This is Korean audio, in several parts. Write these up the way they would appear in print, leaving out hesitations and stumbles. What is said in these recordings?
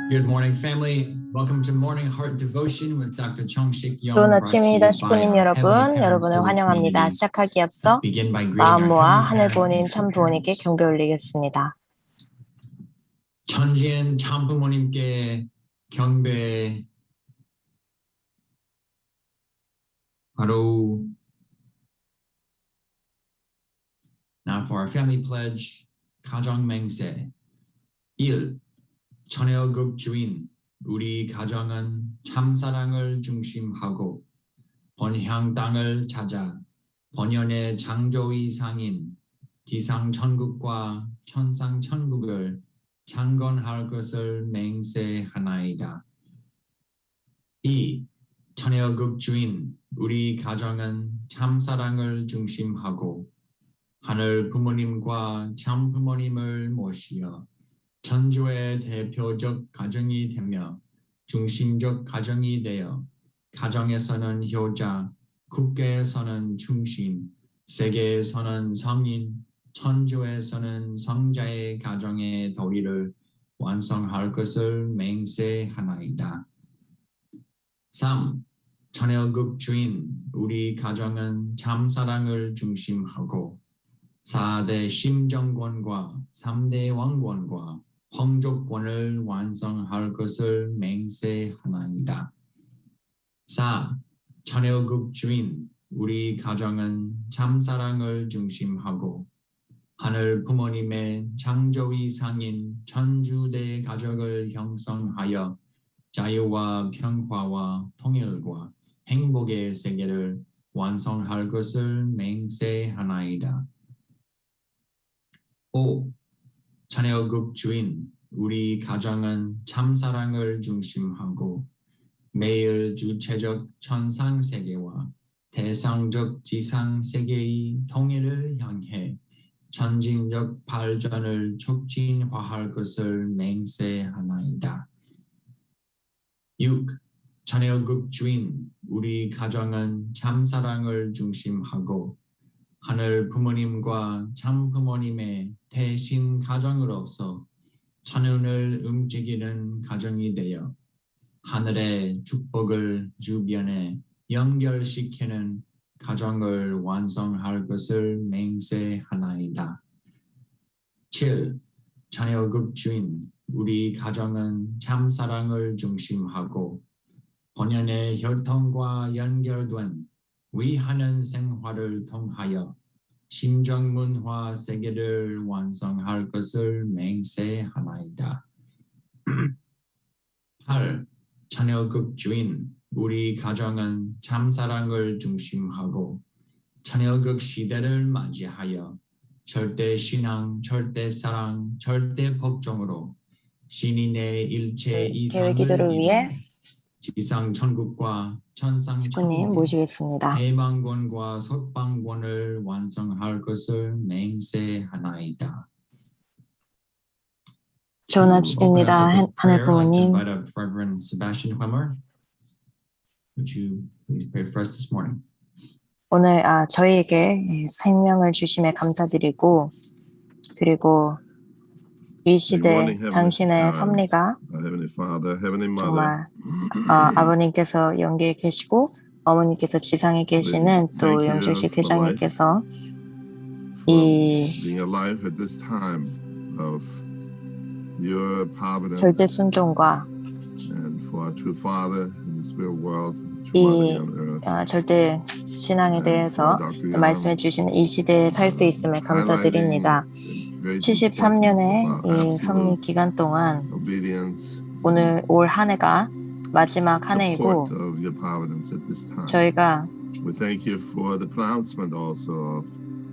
Good morning, family. Welcome to Morning Heart Devotion with Dr. Chung-Sik Young. 좋은 아침입니다. 식구님 여러분을 환영합니다. 시작하기 앞서 마음 모아 하늘 부모님 참 부모님께 경배 올리겠습니다. 천지엔 참 부모님께 경배. 바로 Now for our family pledge, 가정 맹세. 1. 천혜의국 주인 우리 가정은 참사랑을 중심하고 번향 땅을 찾아 번연의 창조의 상인 지상 천국과 천상 천국을 창건할 것을 맹세하나이다. 2. 천혜의국 주인 우리 가정은 참사랑을 중심하고 하늘 부모님과 참 부모님을 모시어 천주의 대표적 가정이 되며 중심적 가정이 되어 가정에서는 효자, 국가에서는 충신, 세계에서는 성인, 천주에서는 성자의 가정의 도리를 완성할 것을 맹세하나이다. 3. 천혜의국 주인 우리 가정은 참사랑을 중심하고 4대 심정권과 3대 왕권과 황족권을 완성할 것을 맹세하나이다. 4. 천혜의국 주인 우리 가정은 참사랑을 중심하고 하늘 부모님의 창조의 상인 천주대 가족을 형성하여 자유와 평화와 통일과 행복의 세계를 완성할 것을 맹세하나이다. 5. 천혜의국 주인 우리 가정은 참사랑을 중심하고 매일 주체적 천상세계와 대상적 지상세계의 통일을 향해 전진적 발전을 촉진화할 것을 맹세하나이다. 6. 천혜의국 주인 우리 가정은 참사랑을 중심하고 하늘 부모님과 참 부모님의 대신 가정으로서 천운을 움직이는 가정이 되어 하늘의 축복을 주변에 연결시키는 가정을 완성할 것을 맹세하나이다. 7. 천혜의국 주인 우리 가정은 참사랑을 중심하고 본연의 혈통과 연결된 위하는 생활을 통하여 심정문화 세계를 완성할 것을 맹세하나이다. 8. 천혜의국 주인 우리 가정은 참사랑을 중심하고 천혜의국 시대를 맞이하여 절대 신앙, 절대 사랑, 절대 복종으로 신인의 일체 이상을 기도를 위해 지상 천국과 천상 식구님 모시겠습니다. 해방권과 석방권을 완성할 것을 맹세하나이다. 좋은 아침입니다. 하늘 부모님. 오늘 저희에게 생명을 주심에 감사드리고 그리고 이 시대 당신의 섭리가 정말 아버님께서 영계에 계시고 어머니께서 지상에 계시는 또 영주식 회장님께서 이 절대 순종과 이 절대 신앙에 대해서 말씀해 주시는 이 시대에 살 수 있음에 감사드립니다. 73년의 이 섭리 기간 동안 오늘 올 한 해가 마지막 한 해이고 저희가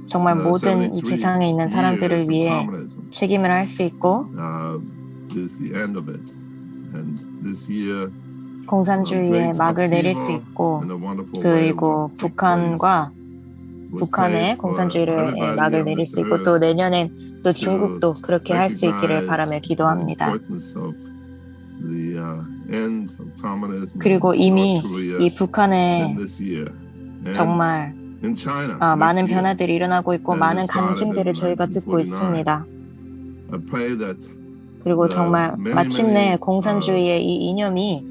정말 모든 이 지상에 있는 사람들을 위해 책임을 할 수 있고 공산주의의 막을 내릴 수 있고 그리고 북한의 공산주의를 막을 내릴 수 있고 또 내년엔 또 중국도 그렇게 할 수 있기를 바라며 기도합니다. 그리고 이미 이 북한에 정말 많은 변화들이 일어나고 있고 많은 간증들을 저희가 듣고 있습니다. 그리고 정말 마침내 공산주의의 이 이념이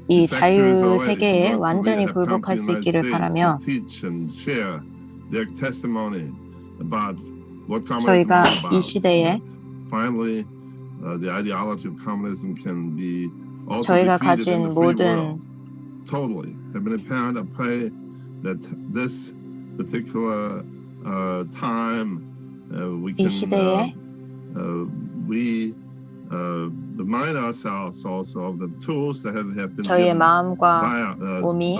이 자유 세계에 완전히 굴복할 수 있기를 바라며 저희가 이 시대에 저희가 가진 모든 이 시대에 저희의 마음과 몸이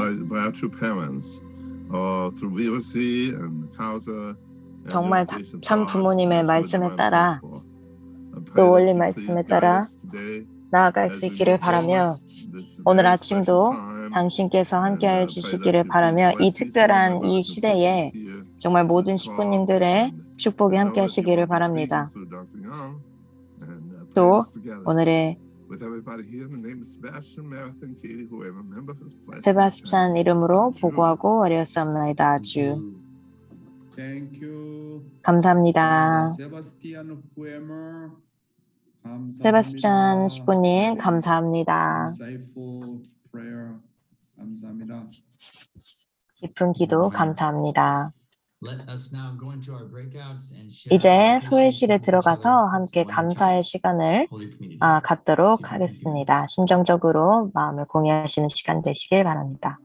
정말 참 부모님의 말씀에 따라 또 원리 말씀에 따라 나아갈 수 있기를 바라며 오늘 아침도 당신께서 함께해 주시기를 바라며 이 특별한 이 시대에 정말 모든 식구님들의 축복이 함께 하시기를 바랍니다. 또 오늘의 세바스찬 이름으로 보고하고 어렸사옵나이다. 주 감사합니다. 세바스찬 식구님 감사합니다. 깊은 기도 감사합니다. 이제 소회실에 들어가서 함께 감사의 시간을 갖도록 하겠습니다. 심정적으로 마음을 공유하시는 시간 되시길 바랍니다.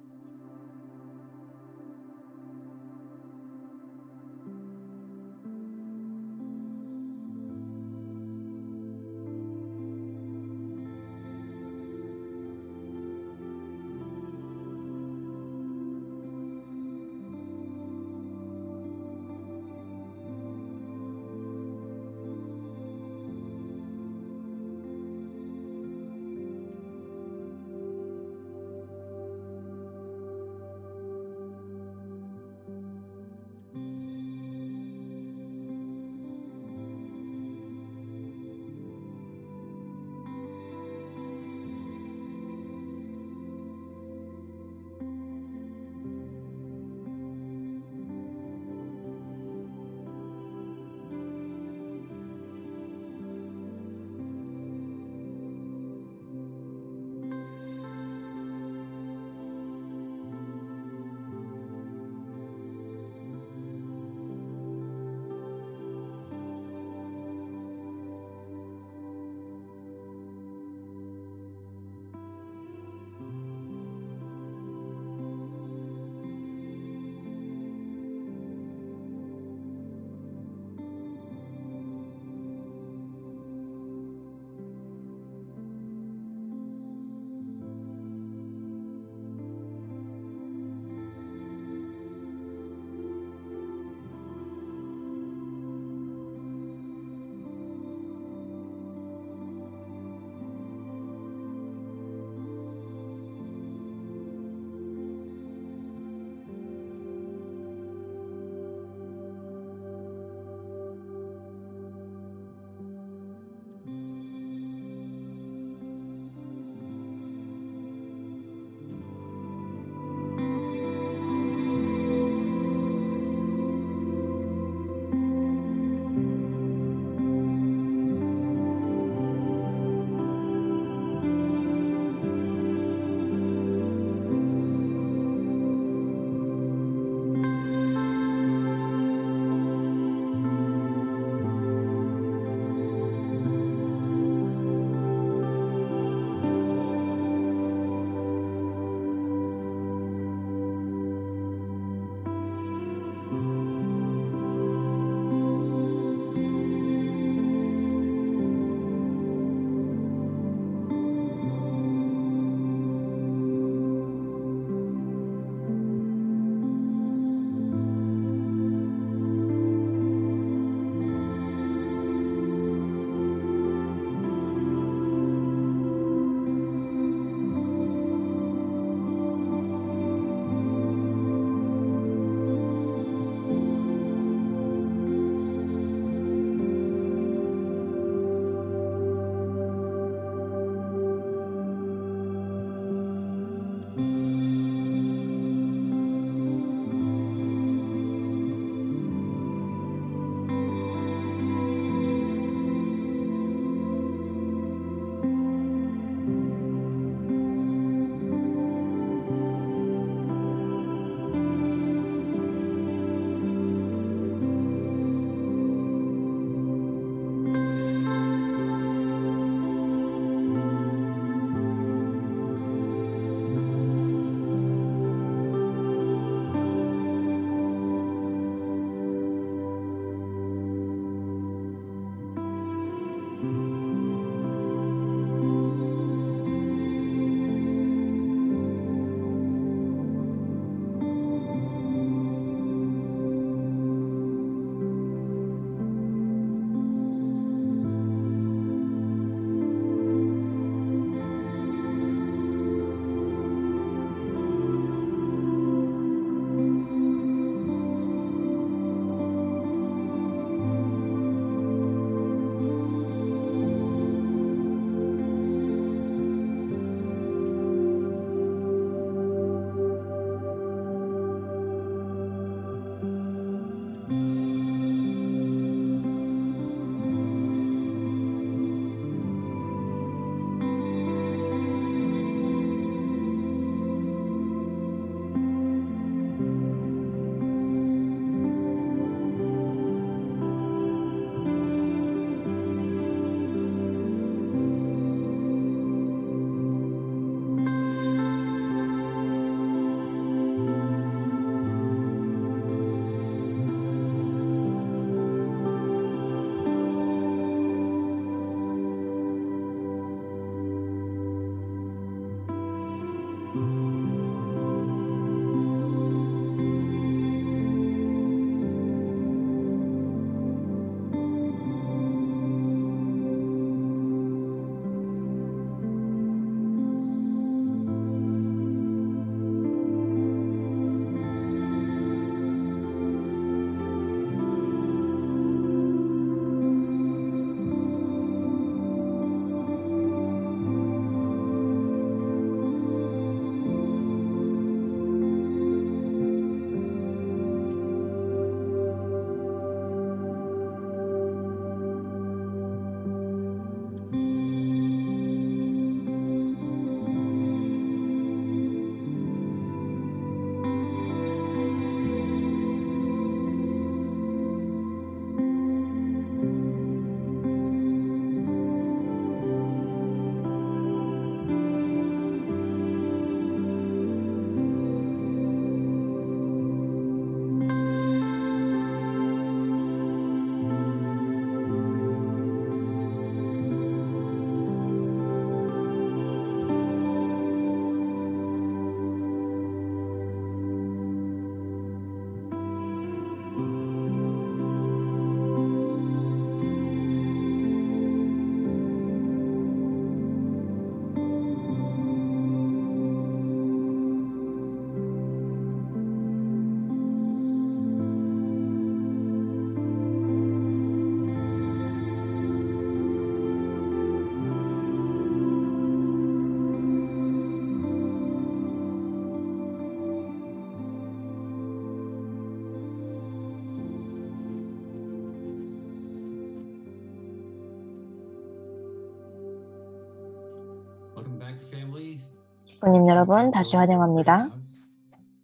손님 여러분, 다시 환영합니다.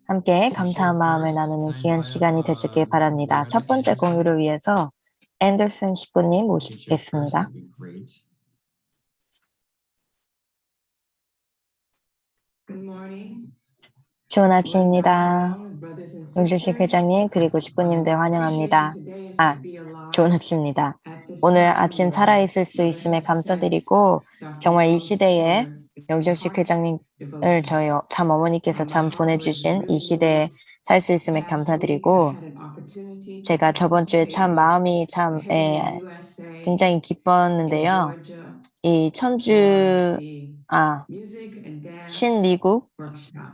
함께 감사한 마음을 나누는 귀한 시간이 되시길 바랍니다. 첫 번째 공유를 위해서 앤더슨 식구님 모시겠습니다. 좋은 아침입니다. 용주식 회장님 그리고 식구님들 환영합니다. 좋은 아침입니다. 오늘 아침 살아있을 수 있음에 감사드리고 정말 이 시대에 용주식 회장님을 저희 참 어머니께서 참 보내주신 이 시대에 살 수 있음에 감사드리고 제가 저번 주에 참 마음이 참 굉장히 기뻤는데요. 이 신미국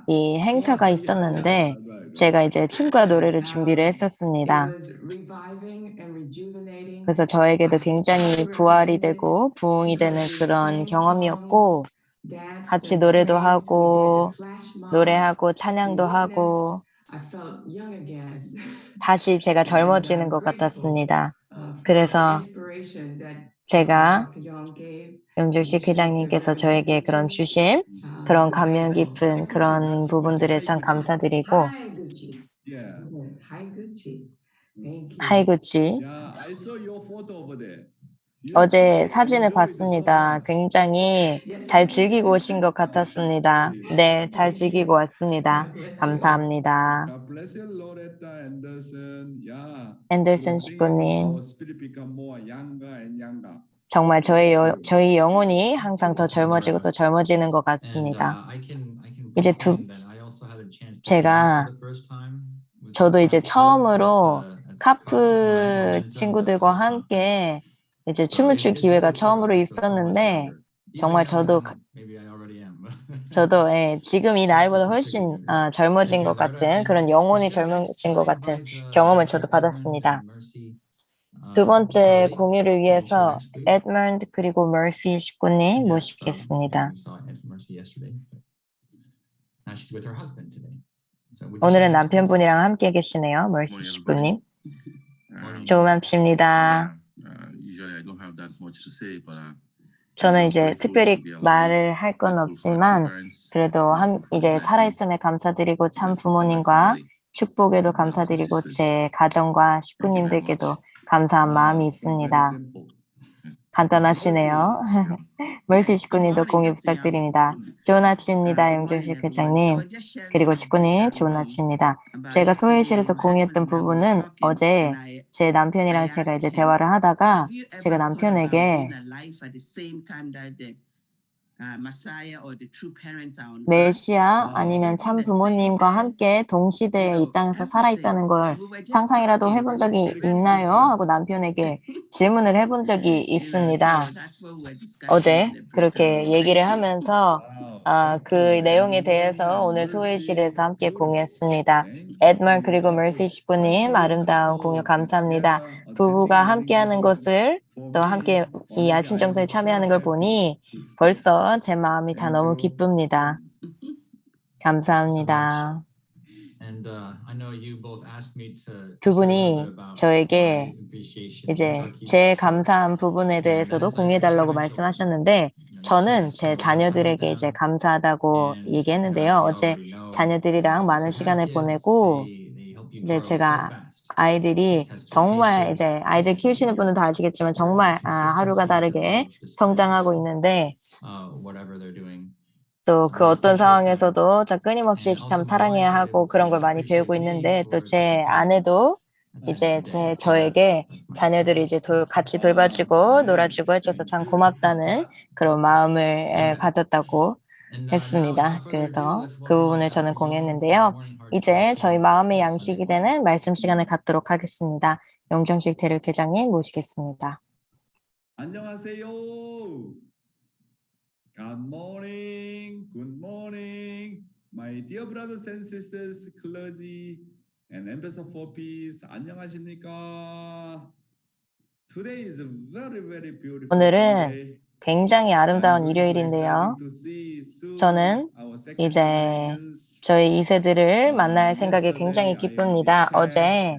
이 행사가 있었는데 제가 이제 춤과 노래를 준비를 했었습니다. 그래서 저에게도 굉장히 부활이 되고 부흥이 되는 그런 경험이었고 같이 노래도 하고 노래하고 찬양도 하고 다시 제가 젊어지는 것 같았습니다. 그래서 제가 용주식 회장님께서 저에게 그런 주심, 그런 감명 깊은 그런 부분들에 참 감사드리고 하이구치 어제 사진을 봤습니다. 굉장히 잘 즐기고 오신 것 같았습니다. 네, 잘 즐기고 왔습니다. 감사합니다. 앤더슨 식구님. 정말 저희 영혼이 항상 더 젊어지고 또 젊어지는 것 같습니다. 이제 저도 이제 처음으로 카프 친구들과 함께 이제 춤을 출 기회가 처음으로 있었는데 정말 저도 지금 이 나이보다 훨씬 젊어진 것 같은 그런 영혼이 젊어진 것 같은 경험을 저도 받았습니다. 두 번째 공유를 위해서 에드먼드 그리고 머시 식구님 모시겠습니다. 오늘은 남편분이랑 함께 계시네요. 머시 식구님. 좋은 아침입니다. 저는 이제 특별히 말을 할 건 없지만 그래도 이제 살아있음에 감사드리고 참 부모님과 축복에도 감사드리고 제 가정과 식구님들께도 감사한 마음이 있습니다. 간단하시네요. 멀시 식구님도 공유 부탁드립니다. 좋은 아침입니다. 영준식 회장님. 그리고 식구님 좋은 아침입니다. 제가 소회실에서 공유했던 부분은 어제 제 남편이랑 제가 이제 대화를 하다가 제가 남편에게 메시아 아니면 참 부모님과 함께 동시대에 이 땅에서 살아있다는 걸 상상이라도 해본 적이 있나요? 하고 남편에게 질문을 해본 적이 있습니다. 어제 그렇게 얘기를 하면서 그 내용에 대해서 오늘 소회실에서 함께 공유했습니다. 에드먼 그리고 멀시 식구님 아름다운 공유 감사합니다. 부부가 함께하는 것을 또 함께 이 아침 정서에 참여하는 걸 보니 벌써 제 마음이 다 너무 기쁩니다. 감사합니다. 두 분이 저에게 이제 제 감사한 부분에 대해서도 공유해달라고 말씀하셨는데 저는 제 자녀들에게 이제 감사하다고 얘기했는데요. 어제 자녀들이랑 많은 시간을 보내고 이제 제가 아이들이 정말 이제 아이들 키우시는 분은 다 아시겠지만 정말 하루가 다르게 성장하고 있는데 또 그 어떤 상황에서도 끊임없이 참 사랑해야 하고 그런 걸 많이 배우고 있는데 또 제 아내도 이제 저에게 자녀들이 이제 같이 돌봐주고 놀아주고 해줘서 참 고맙다는 그런 마음을 가졌다고 했습니다. 그래서 그 부분을 저는 공유했는데요. 이제 저희 마음의 양식이 되는 말씀 시간을 갖도록 하겠습니다. 영정식 대륙회장님 모시겠습니다. 안녕하세요. Good morning, good morning, my dear brothers and sisters, clergy and ambassador for peace. 안녕하십니까? Today is a very, very beautiful 오늘은 굉장히 아름다운 일요일인데요. 저는 이제 저희 2세들을 만날 생각에 굉장히 기쁩니다. 어제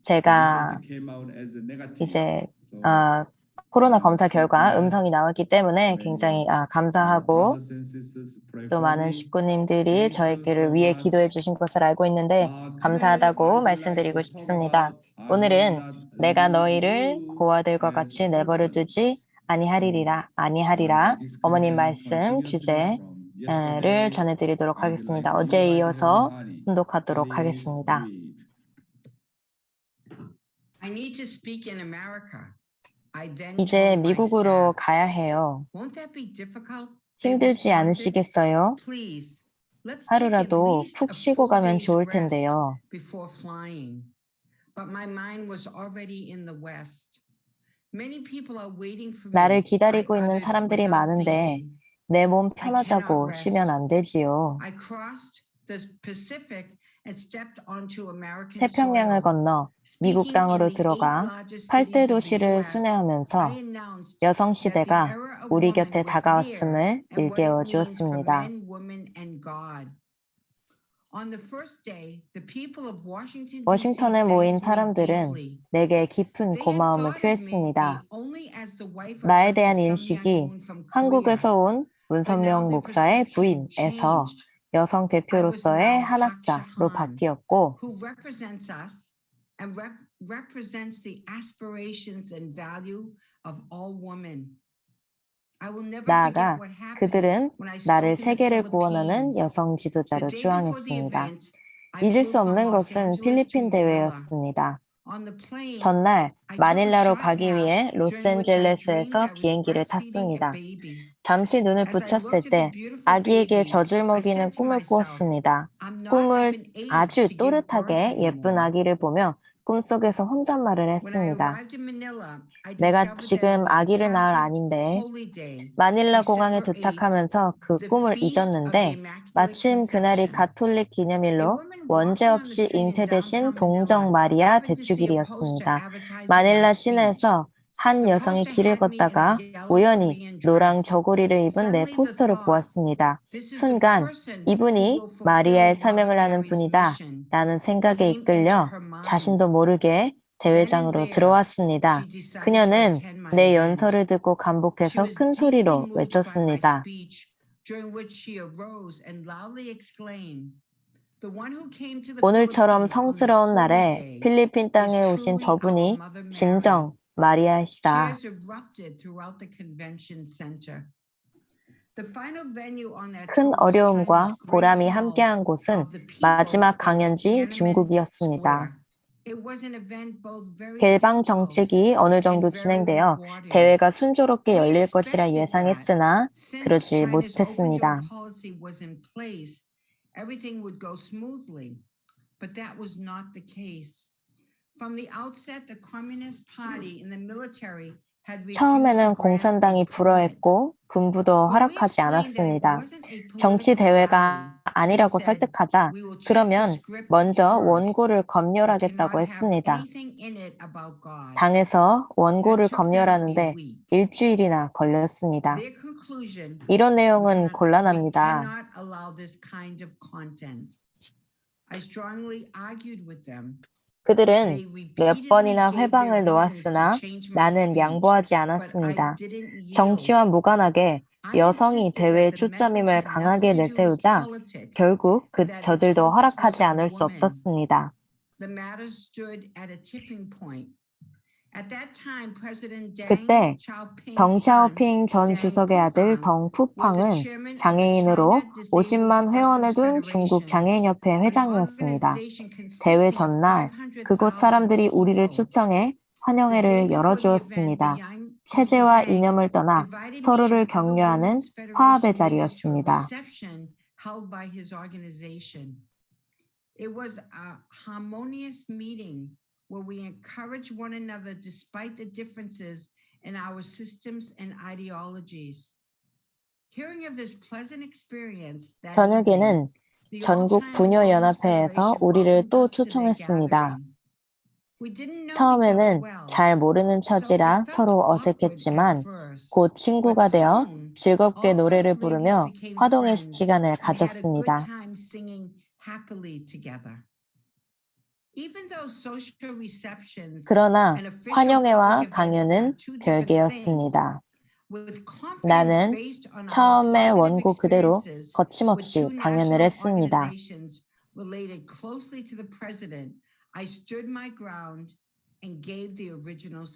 제가 이제 코로나 검사 결과 음성이 나왔기 때문에 굉장히 감사하고 또 많은 식구님들이 저에게를 위해 기도해 주신 것을 알고 있는데 감사하다고 말씀드리고 싶습니다. 오늘은 내가 너희를 고아들과 같이 내버려 두지 아니하리라 어머님 말씀 주제를 전해드리도록 하겠습니다. 어제에 이어서 훈독하도록 하겠습니다. 이제 미국으로 가야 해요. 힘들지 않으시겠어요? 하루라도 푹 쉬고 가면 좋을 텐데요. 나를 기다리고 있는 사람들이 많은데 내 몸 편하자고 쉬면 안 되지요. 태평양을 건너 미국 땅으로 들어가 8대 도시를 순회하면서 여성시대가 우리 곁에 다가왔음을 일깨워 주었습니다. 워싱턴에 모인 사람들은 내게 깊은 고마움을 표했습니다. 나에 대한 인식이 한국에서 온 문선명 목사의 부인에서 여성 대표로서의 한학자로 바뀌었고 나아가 그들은 나를 세계를 구원하는 여성 지도자로 추앙했습니다. 잊을 수 없는 것은 필리핀 대회였습니다. 전날 마닐라로 가기 위해 로스앤젤레스에서 비행기를 탔습니다. 잠시 눈을 붙였을 때 아기에게 젖을 먹이는 꿈을 꾸었습니다. 꿈을 아주 또렷하게 예쁜 아기를 보며 꿈속에서 혼잣말을 했습니다. 내가 지금 아기를 낳을 아닌데 마닐라 공항에 도착하면서 그 꿈을 잊었는데 마침 그날이 가톨릭 기념일로 원죄 없이 잉태되신 동정 마리아 대축일이었습니다. 마닐라 시내에서 한 여성이 길을 걷다가 우연히 노랑 저고리를 입은 내 포스터를 보았습니다. 순간 이분이 마리아의 사명을 하는 분이다 라는 생각에 이끌려 자신도 모르게 대회장으로 들어왔습니다. 그녀는 내 연설을 듣고 감복해서 큰 소리로 외쳤습니다. 오늘처럼 성스러운 날에 필리핀 땅에 오신 저분이 진정 마리아이시다. 큰 어려움과 보람이 함께한 곳은 마지막 강연지 중국이었습니다. 개방 정책이 어느 정도 진행되어 대회가 순조롭게 열릴 것이라 예상했으나 그러지 못했습니다. 처음에는 공산당이 불허했고 군부도 허락하지 않았습니다. 정치 대회가 아니라고 설득하자 그러면 먼저 원고를 검열하겠다고 했습니다. 당에서 원고를 검열하는데 일주일이나 걸렸습니다. 이런 내용은 곤란합니다. 그들은 몇 번이나 회방을 놓았으나 나는 양보하지 않았습니다. 정치와 무관하게 여성이 대회의 초점임을 강하게 내세우자 결국 저들도 허락하지 않을 수 없었습니다. 그때 덩샤오핑 전 주석의 아들 덩푸팡은 장애인으로 50만 회원을 둔 중국 장애인협회 회장이었습니다. 대회 전날 그곳 사람들이 우리를 초청해 환영회를 열어주었습니다. 체제와 이념을 떠나 서로를 격려하는 화합의 자리였습니다. where we encourage one another despite the differences in our systems and ideologies. Hearing of this pleasant experience, 저녁에는 전국 부녀연합회에서 우리를 또 초청했습니다. 처음에는 잘 모르는 처지라 서로 어색했지만 곧 친구가 되어 즐겁게 노래를 부르며 화동의 시간을 가졌습니다. 그러나 환영회와 강연은 별개였습니다. 나는 처음에 원고 그대로 거침없이 강연을 했습니다.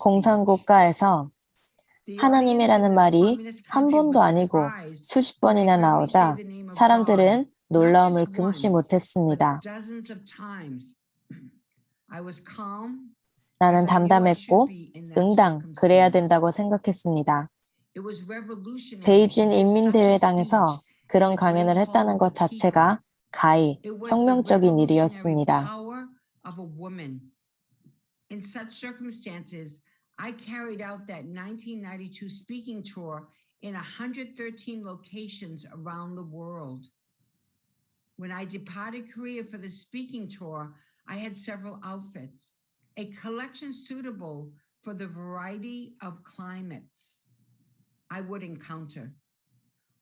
공산국가에서 하나님이라는 말이 한 번도 아니고 수십 번이나 나오자 사람들은 놀라움을 금치 못했습니다. 나는 담담했고 응당 그래야 된다고 생각했습니다. 베이징 인민대회당에서 그런 강연을 했다는 것 자체가 가히 혁명적인 일이었습니다. In such circumstances, I carried out that 1992 speaking tour in 113 locations around the world. When I departed Korea for the speaking tour, I had several outfits, a collection suitable for the variety of climates I would encounter.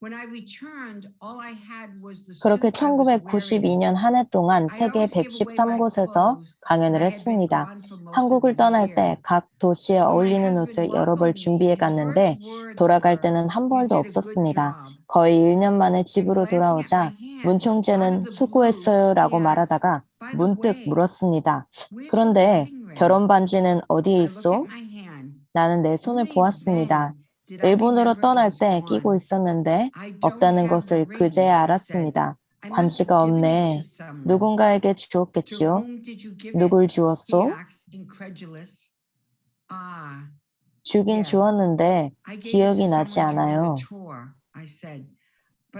When I returned, all I had was the suit 그렇게 I was wearing. 1992년 한 해 동안 세계 113곳에서 강연을 했습니다. 한국을 떠날 때 각 도시에 어울리는 옷을 여러 벌 준비해 갔는데 돌아갈 때는 한 벌도 없었습니다. 거의 1년 만에 집으로 돌아오자 문총재는 수고했어요 라고 말하다가 문득 물었습니다. 그런데 결혼 반지는 어디에 있어? 나는 내 손을 보았습니다. 일본으로 떠날 때 끼고 있었는데 없다는 것을 그제야 알았습니다. 반지가 없네. 누군가에게 주었겠지요? 누굴 주었소? 주긴 주었는데 기억이 나지 않아요.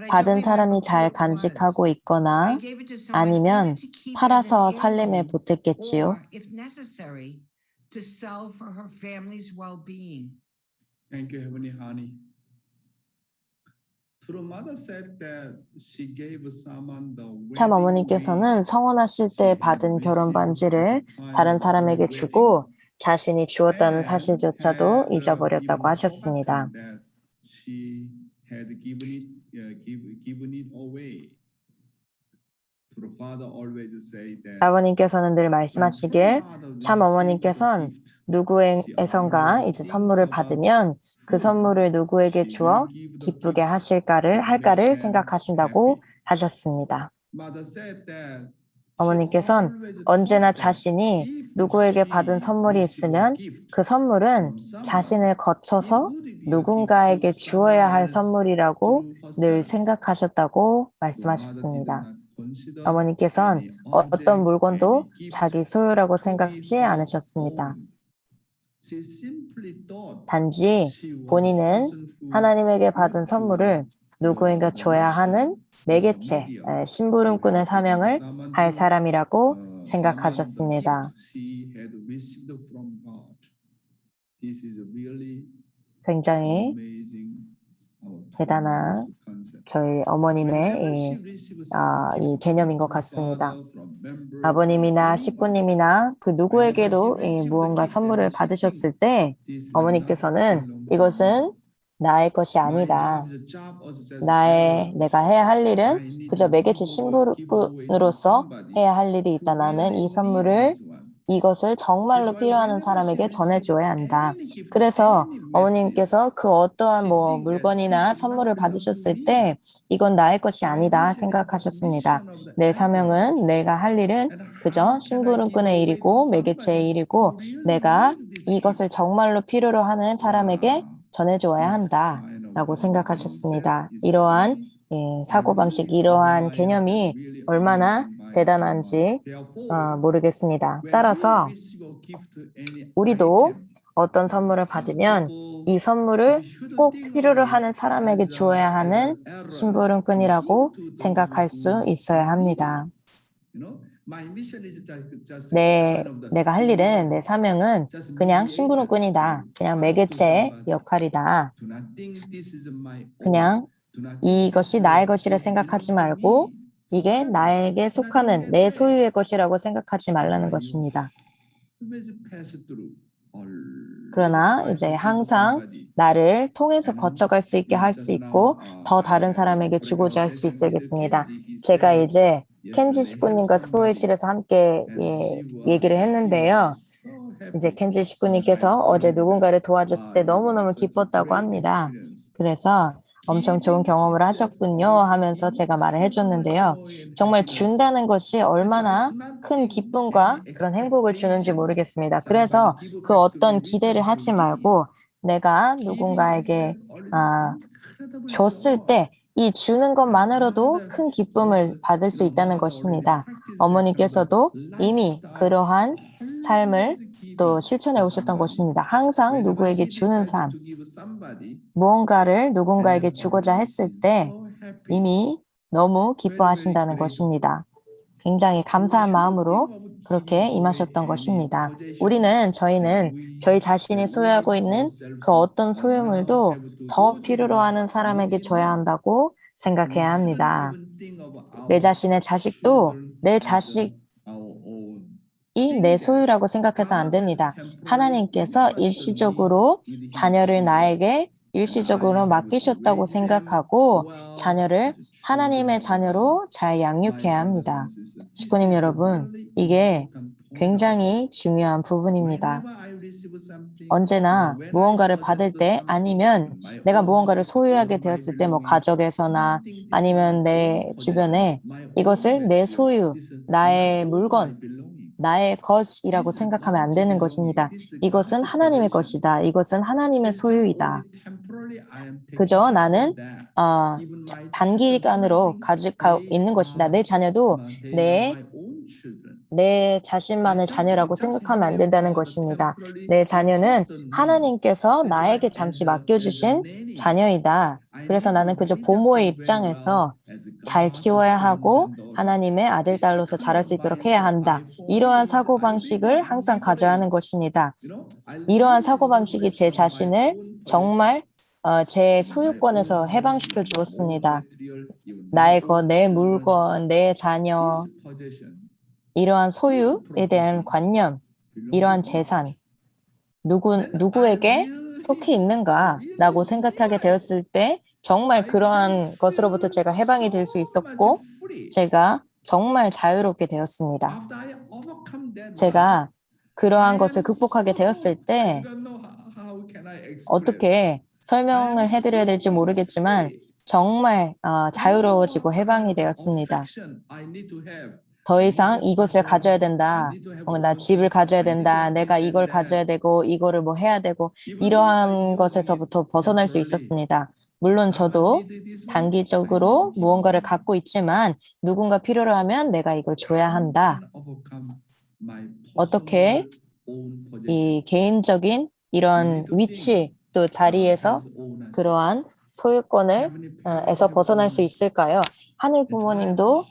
받은 사람이 잘 간직하고 있거나 아니면 팔아서 살림에 보탰겠지요? Thank you, Heavenly Honey. True mother said that she gave someone the 참 wedding 어머니께서는 ring. 성혼하실 때 받은 결혼 반지를 다른 사람에게 주고 자신이 주었다는 사실조차도 잊어버렸다고 하셨습니다. She had given it away. True father always say that. 아버님께서는 늘 말씀하시길 참 어머님께서는 누구에선가 이제 선물을 받으면 그 선물을 누구에게 주어 기쁘게 할까를 생각하신다고 하셨습니다. 어머님께서는 언제나 자신이 누구에게 받은 선물이 있으면 그 선물은 자신을 거쳐서 누군가에게 주어야 할 선물이라고 늘 생각하셨다고 말씀하셨습니다. 어머니께서는 어떤 물건도 자기 소유라고 생각지 않으셨습니다. 단지 본인은 하나님에게 받은 선물을 누구에게 줘야 하는 매개체, 심부름꾼의 사명을 할 사람이라고 생각하셨습니다. 굉장히 대단한 저희 어머님의 이 개념인 것 같습니다. 아버님이나 식구님이나 그 누구에게도 무언가 선물을 받으셨을 때 어머니께서는 이것은 나의 것이 아니다. 내가 해야 할 일은 그저 매개체 신부로서 해야 할 일이 있다. 나는 이 선물을 이것을 정말로 필요하는 사람에게 전해줘야 한다. 그래서 어머님께서 그 어떠한 물건이나 선물을 받으셨을 때 이건 나의 것이 아니다 생각하셨습니다. 내 사명은 내가 할 일은 그저 심부름꾼의 일이고 매개체의 일이고 내가 이것을 정말로 필요로 하는 사람에게 전해줘야 한다 라고 생각하셨습니다. 이러한 사고방식, 이러한 개념이 얼마나 대단한지 모르겠습니다. 따라서 우리도 어떤 선물을 받으면 이 선물을 꼭 필요로 하는 사람에게 주어야 하는 심부름꾼이라고 생각할 수 있어야 합니다. 내가 할 일은 내 사명은 그냥 심부름꾼이다. 그냥 매개체의 역할이다. 그냥 이것이 나의 것이라 생각하지 말고 이게 나에게 속하는 내 소유의 것이라고 생각하지 말라는 것입니다. 그러나 이제 항상 나를 통해서 거쳐갈 수 있게 할 수 있고 더 다른 사람에게 주고자 할 수 있어야겠습니다. 제가 이제 켄지 식구님과 소회실에서 함께 얘기를 했는데요. 이제 켄지 식구님께서 어제 누군가를 도와줬을 때 너무너무 기뻤다고 합니다. 그래서 엄청 좋은 경험을 하셨군요 하면서 제가 말을 해줬는데요. 정말 준다는 것이 얼마나 큰 기쁨과 그런 행복을 주는지 모르겠습니다. 그래서 그 어떤 기대를 하지 말고 내가 누군가에게 줬을 때 이 주는 것만으로도 큰 기쁨을 받을 수 있다는 것입니다. 어머니께서도 이미 그러한 삶을 또 실천해 오셨던 것입니다. 항상 누구에게 주는 삶, 무언가를 누군가에게 주고자 했을 때 이미 너무 기뻐하신다는 것입니다. 굉장히 감사한 마음으로 그렇게 임하셨던 것입니다. 저희는 저희 자신이 소유하고 있는 그 어떤 소유물도 더 필요로 하는 사람에게 줘야 한다고 생각해야 합니다. 내 자신의 자식도 내 자식이 내 소유라고 생각해서 안 됩니다. 하나님께서 일시적으로 자녀를 나에게 일시적으로 맡기셨다고 생각하고 자녀를 하나님의 자녀로 잘 양육해야 합니다. 식구님 여러분, 이게 굉장히 중요한 부분입니다. 언제나 무언가를 받을 때 아니면 내가 무언가를 소유하게 되었을 때 가족에서나 아니면 내 주변에 이것을 내 소유, 나의 물건, 나의 것이라고 생각하면 안 되는 것입니다. 이것은 하나님의 것이다. 이것은 하나님의 소유이다. 그저 나는 단기간으로 가지고 있는 것이다. 내 자녀도 내 자신만의 자녀라고 생각하면 안 된다는 것입니다. 내 자녀는 하나님께서 나에게 잠시 맡겨주신 자녀이다. 그래서 나는 그저 부모의 입장에서 잘 키워야 하고 하나님의 아들, 딸로서 자랄 수 있도록 해야 한다. 이러한 사고방식을 항상 가져야 하는 것입니다. 이러한 사고방식이 제 자신을 정말 제 소유권에서 해방시켜 주었습니다. 나의 것, 내 물건, 내 자녀, 이러한 소유에 대한 관념, 이러한 재산, 누구에게 속해 있는가라고 생각하게 되었을 때 정말 그러한 것으로부터 제가 해방이 될 수 있었고 제가 정말 자유롭게 되었습니다. 제가 그러한 것을 극복하게 되었을 때 어떻게 설명을 해드려야 될지 모르겠지만 정말 자유로워지고 해방이 되었습니다. 더 이상 이것을 가져야 된다. 나 집을 가져야 된다. 내가 이걸 가져야 되고 이거를 해야 되고 이러한 것에서부터 벗어날 수 있었습니다. 물론 저도 단기적으로 무언가를 갖고 있지만 누군가 필요로 하면 내가 이걸 줘야 한다. 어떻게 이 개인적인 이런 위치 또 자리에서 그러한 소유권을 에서 벗어날 수 있을까요? 하늘 부모님도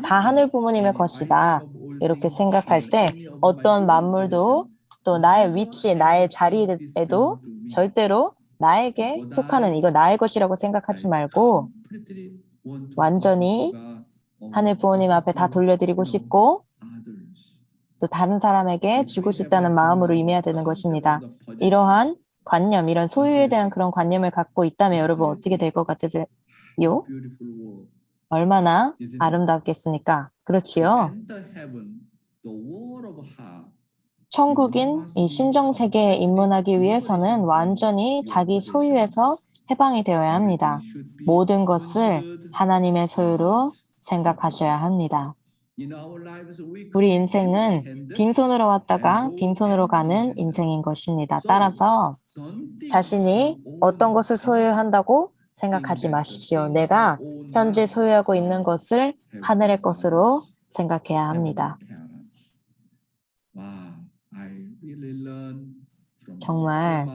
다 하늘 부모님의 것이다. 이렇게 생각할 때 어떤 만물도 또 나의 위치, 나의 자리에도 절대로 나에게 속하는 이거 나의 것이라고 생각하지 말고 완전히 하늘 부모님 앞에 다 돌려드리고 싶고 또 다른 사람에게 주고 싶다는 마음으로 임해야 되는 것입니다. 이러한 관념, 이런 소유에 대한 그런 관념을 갖고 있다면 여러분 어떻게 될 것 같으세요? 얼마나 아름답겠습니까? 그렇지요? 천국인 이 심정세계에 입문하기 위해서는 완전히 자기 소유에서 해방이 되어야 합니다. 모든 것을 하나님의 소유로 생각하셔야 합니다. 우리 인생은 빈손으로 왔다가 빈손으로 가는 인생인 것입니다. 따라서 자신이 어떤 것을 소유한다고 생각하지 마십시오. 내가 현재 소유하고 있는 것을 하늘의 것으로 생각해야 합니다. 정말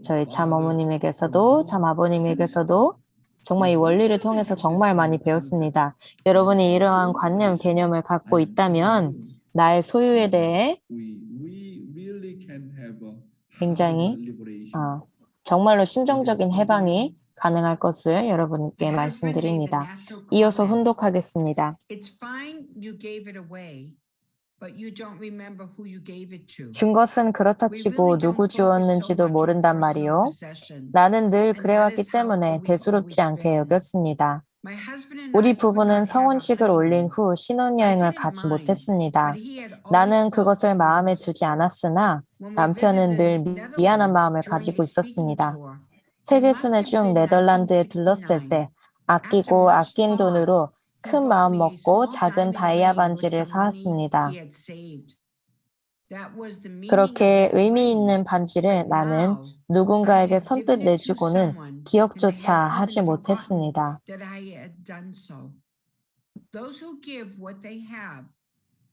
저희 참 어머님에게서도 참 아버님에게서도 정말 이 원리를 통해서 정말 많이 배웠습니다. 여러분이 이러한 관념, 개념을 갖고 있다면 나의 소유에 대해 굉장히 정말로 심정적인 해방이 가능할 것을 여러분께 말씀드립니다. 이어서 훈독하겠습니다. 준 것은 그렇다 치고 누구 주었는지도 모른단 말이요. 나는 늘 그래왔기 때문에 대수롭지 않게 여겼습니다. 우리 부부는 성혼식을 올린 후 신혼여행을 가지 못했습니다. 나는 그것을 마음에 두지 않았으나 남편은 늘 미안한 마음을 가지고 있었습니다. 세계 순회 중 네덜란드에 들렀을 때 아끼고 아낀 돈으로 큰 마음 먹고 작은 다이아 반지를 사왔습니다. 그렇게 의미 있는 반지를 나는 누군가에게 선뜻 내주고는 기억조차 하지 못했습니다.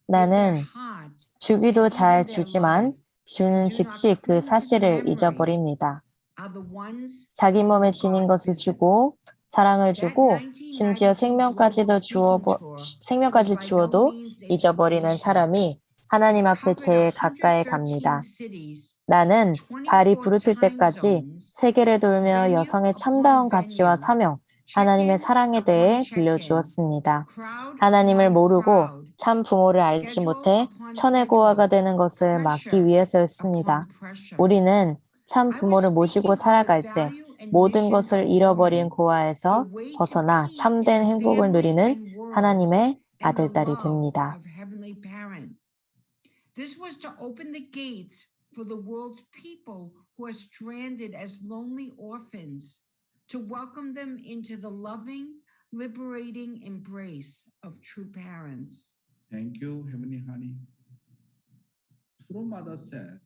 나는 주기도 잘 주지만 주는 즉시 그 사실을 잊어버립니다. 자기 몸에 지닌 것을 주고 사랑을 주고 심지어 생명까지 주어도 잊어버리는 사람이 하나님 앞에 제일 가까이 갑니다. 나는 발이 부르틀 때까지 세계를 돌며 여성의 참다운 가치와 사명, 하나님의 사랑에 대해 들려주었습니다. 하나님을 모르고 참 부모를 알지 못해 천의 고아가 되는 것을 막기 위해서였습니다. 우리는 참 부모를 모시고 살아갈 때 모든 것을 잃어버린 고아에서 벗어나 참된 행복을 누리는 하나님의 아들딸이 됩니다. This was to open the gates for the world's people who are stranded as lonely orphans, to welcome them into the loving, liberating embrace of true parents. Thank you, Heavenly Honey. True Mother said,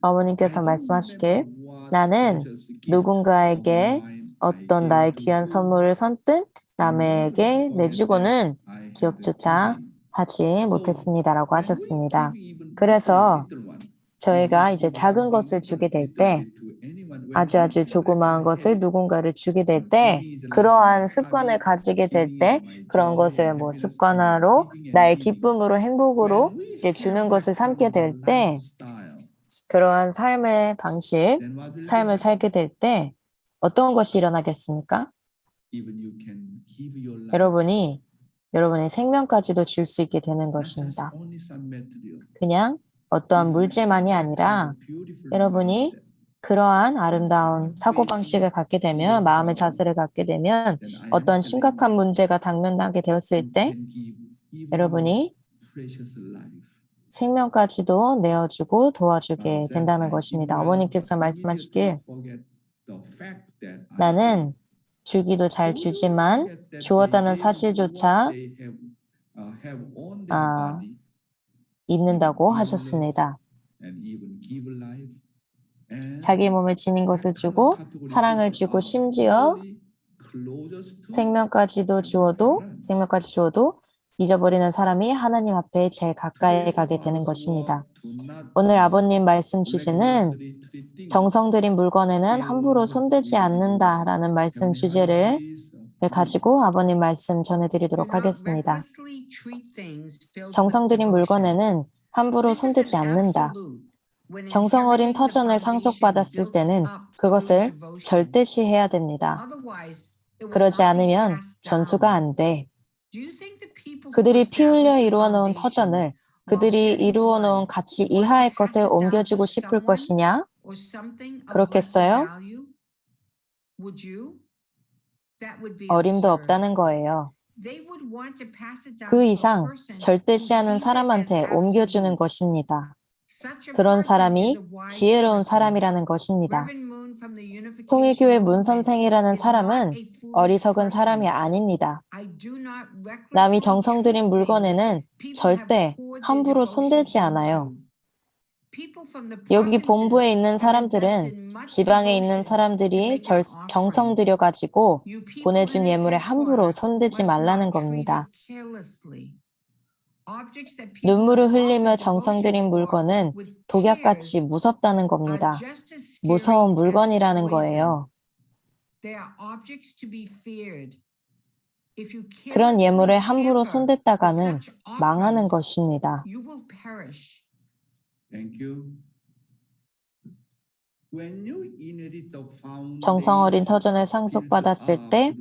어머님께서 말씀하시길 나는 누군가에게 어떤 나의 귀한 선물을 선뜻 남에게 내주고는 기억조차 하지 못했습니다라고 하셨습니다. 그래서 저희가 이제 작은 것을 주게 될 때, 아주 조그마한 것을 누군가를 주게 될 때, 그러한 습관을 가지게 될 때, 그런 것을 습관화로 나의 기쁨으로 행복으로 이제 주는 것을 삼게 될 때, 그러한 삶의 방식, 삶을 살게 될 때 어떤 것이 일어나겠습니까? 여러분의 생명까지도 줄 수 있게 되는 것입니다. 그냥 어떠한 물질만이 아니라 여러분이 그러한 아름다운 사고방식을 갖게 되면, 마음의 자세를 갖게 되면 어떤 심각한 문제가 당면하게 되었을 때 여러분이 생명까지도 내어주고 도와주게 된다는 것입니다. 어머님께서 말씀하시길 나는 주기도 잘 주지만 주었다는 사실조차 잊는다고 하셨습니다. 자기 몸에 지닌 것을 주고 사랑을 주고 심지어 생명까지 주어도 잊어버리는 사람이 하나님 앞에 제일 가까이 가게 되는 것입니다. 오늘 아버님 말씀 주제는 정성 들인 물건에는 함부로 손대지 않는다라는 말씀 주제를 가지고 아버님 말씀 전해드리도록 하겠습니다. 정성 들인 물건에는 함부로 손대지 않는다. 정성 어린 터전을 상속받았을 때는 그것을 절대시해야 됩니다. 그러지 않으면 전수가 안 돼. 그들이 피 흘려 이루어 놓은 터전을 그들이 이루어 놓은 가치 이하의 것을 옮겨주고 싶을 것이냐? 그렇겠어요? 어림도 없다는 거예요. 그 이상 절대시하는 사람한테 옮겨주는 것입니다. 그런 사람이 지혜로운 사람이라는 것입니다. 통일교회 문선생이라는 사람은 어리석은 사람이 아닙니다. 남이 정성 들인 물건에는 절대 함부로 손대지 않아요. 여기 본부에 있는 사람들은 지방에 있는 사람들이 정성 들여가지고 보내준 예물에 함부로 손대지 말라는 겁니다. 눈물을 흘리며 정성 들인 물건은 독약같이 무섭다는 겁니다. 무서운 물건이라는 거예요. 그런 예물에 함부로 손댔다가는 망하는 것입니다. 정성 어린 터전을 상속받았을 때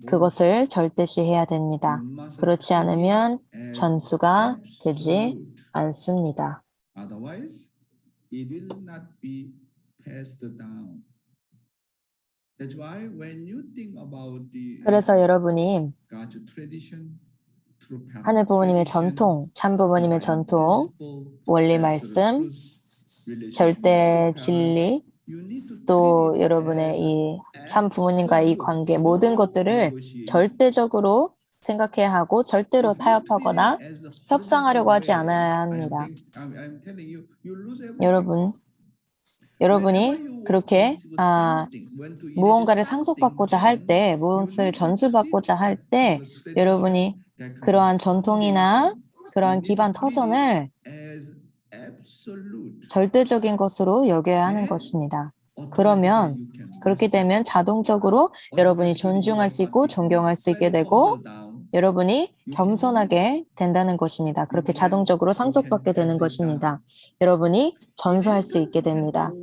그것을 절대시해야 됩니다. 그렇지 않으면 전수가 되지 않습니다. That's why when you think about the 그래서 여러분이 God's tradition, true 하늘 부모님의 tradition, 전통, 참 부모님의 divine 전통, principle, 원리 natural 말씀, truth, 절대 relationship, 진리, you need to 또 treat it 여러분의 as 이 참 부모님과의 이 관계 모든 것들을 negotiation. 절대적으로 생각해야 하고 절대로 If you treat 타협하거나 it as a 협상하려고 하지 horizontal way, 않아야 합니다. I'm telling you, you lose everything. 여러분이 그렇게 무언가를 상속받고자 할 때, 무엇을 전수받고자 할 때, 여러분이 그러한 전통이나 그러한 기반 터전을 절대적인 것으로 여겨야 하는 것입니다. 그러면 그렇게 되면 자동적으로 여러분이 존중할 수 있고 존경할 수 있게 되고 여러분이 겸손하게 된다는 것입니다. 그렇게 자동적으로 상속받게 되는 것입니다. 여러분이 전수할 수 있게 됩니다.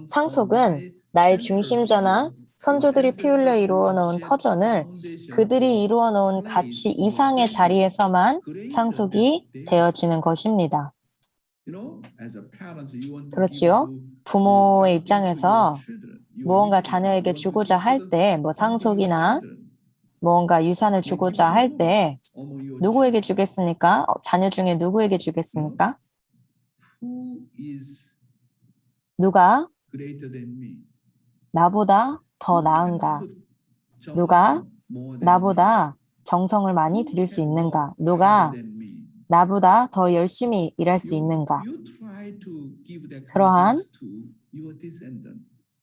상속은 나의 중심자나 선조들이 피 흘려 이루어 놓은 터전을 그들이 이루어 놓은 가치 이상의 자리에서만 상속이 되어지는 것입니다. 그렇지요? 부모의 입장에서 무언가 자녀에게 주고자 할 때, 상속이나 무언가 유산을 주고자 할 때 누구에게 주겠습니까? 자녀 중에 누구에게 주겠습니까? 누가 나보다 더 나은가? 누가 나보다 정성을 많이 들일 수 있는가? 누가 나보다 더 열심히 일할 수 있는가?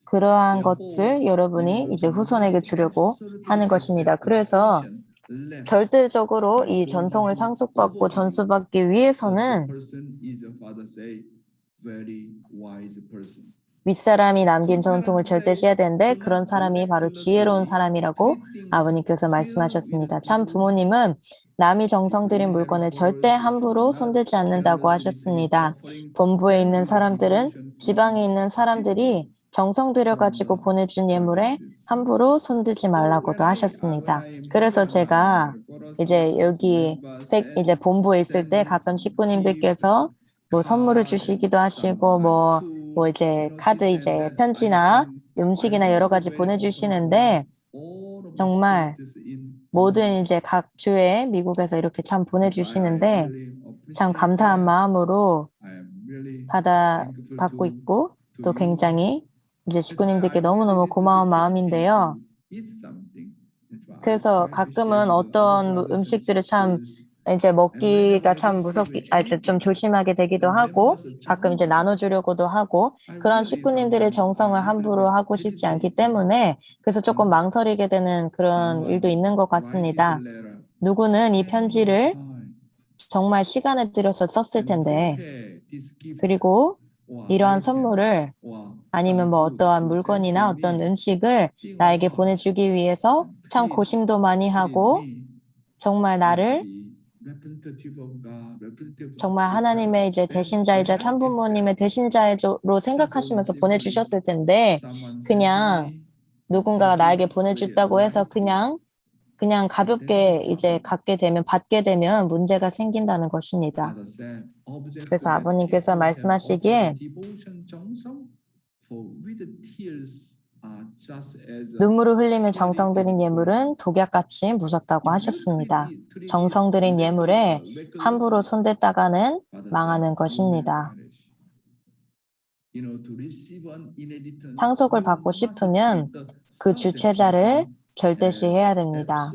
그러한 것을 여러분이 이제 후손에게 주려고 하는 것입니다. 그래서 절대적으로 이 전통을 상속받고 전수받기 위해서는 윗사람이 남긴 전통을 절대시해야 되는데 그런 사람이 바로 지혜로운 사람이라고 아버님께서 말씀하셨습니다. 참 부모님은 남이 정성 들인 물건에 절대 함부로 손대지 않는다고 하셨습니다. 본부에 있는 사람들은 지방에 있는 사람들이 정성 들여가지고 보내준 예물에 함부로 손대지 말라고도 하셨습니다. 그래서 제가 이제 여기 이제 본부에 있을 때 가끔 식구님들께서 선물을 주시기도 하시고 이제 카드 이제 편지나 음식이나 여러 가지 보내주시는데 정말 모든 이제 각 주에 미국에서 이렇게 참 보내주시는데 참 감사한 마음으로 받고 있고 또 굉장히 이제 식구님들께 너무너무 고마운 마음인데요. 그래서 가끔은 어떤 음식들을 참 이제 먹기가 참 좀 조심하게 되기도 하고 가끔 이제 나눠주려고도 하고 그런 식구님들의 정성을 함부로 하고 싶지 않기 때문에 그래서 조금 망설이게 되는 그런 일도 있는 것 같습니다. 누구는 이 편지를 정말 시간을 들여서 썼을 텐데 그리고 이러한 선물을 아니면 어떠한 물건이나 어떤 음식을 나에게 보내주기 위해서 참 고심도 많이 하고 정말 나를 정말 하나님의 이제 대신자이자 참부모님의 대신자로 생각하시면서 보내주셨을 텐데 그냥 누군가가 나에게 보내줬다고 해서 그냥 가볍게 이제 받게 되면 문제가 생긴다는 것입니다. 그래서 아버님께서 말씀하시길 눈물을 흘리며 정성 들인 예물은 독약같이 무섭다고 하셨습니다. 정성 들인 예물에 함부로 손댔다가는 망하는 것입니다. 상속을 받고 싶으면 그 주체자를 절대시해야 됩니다.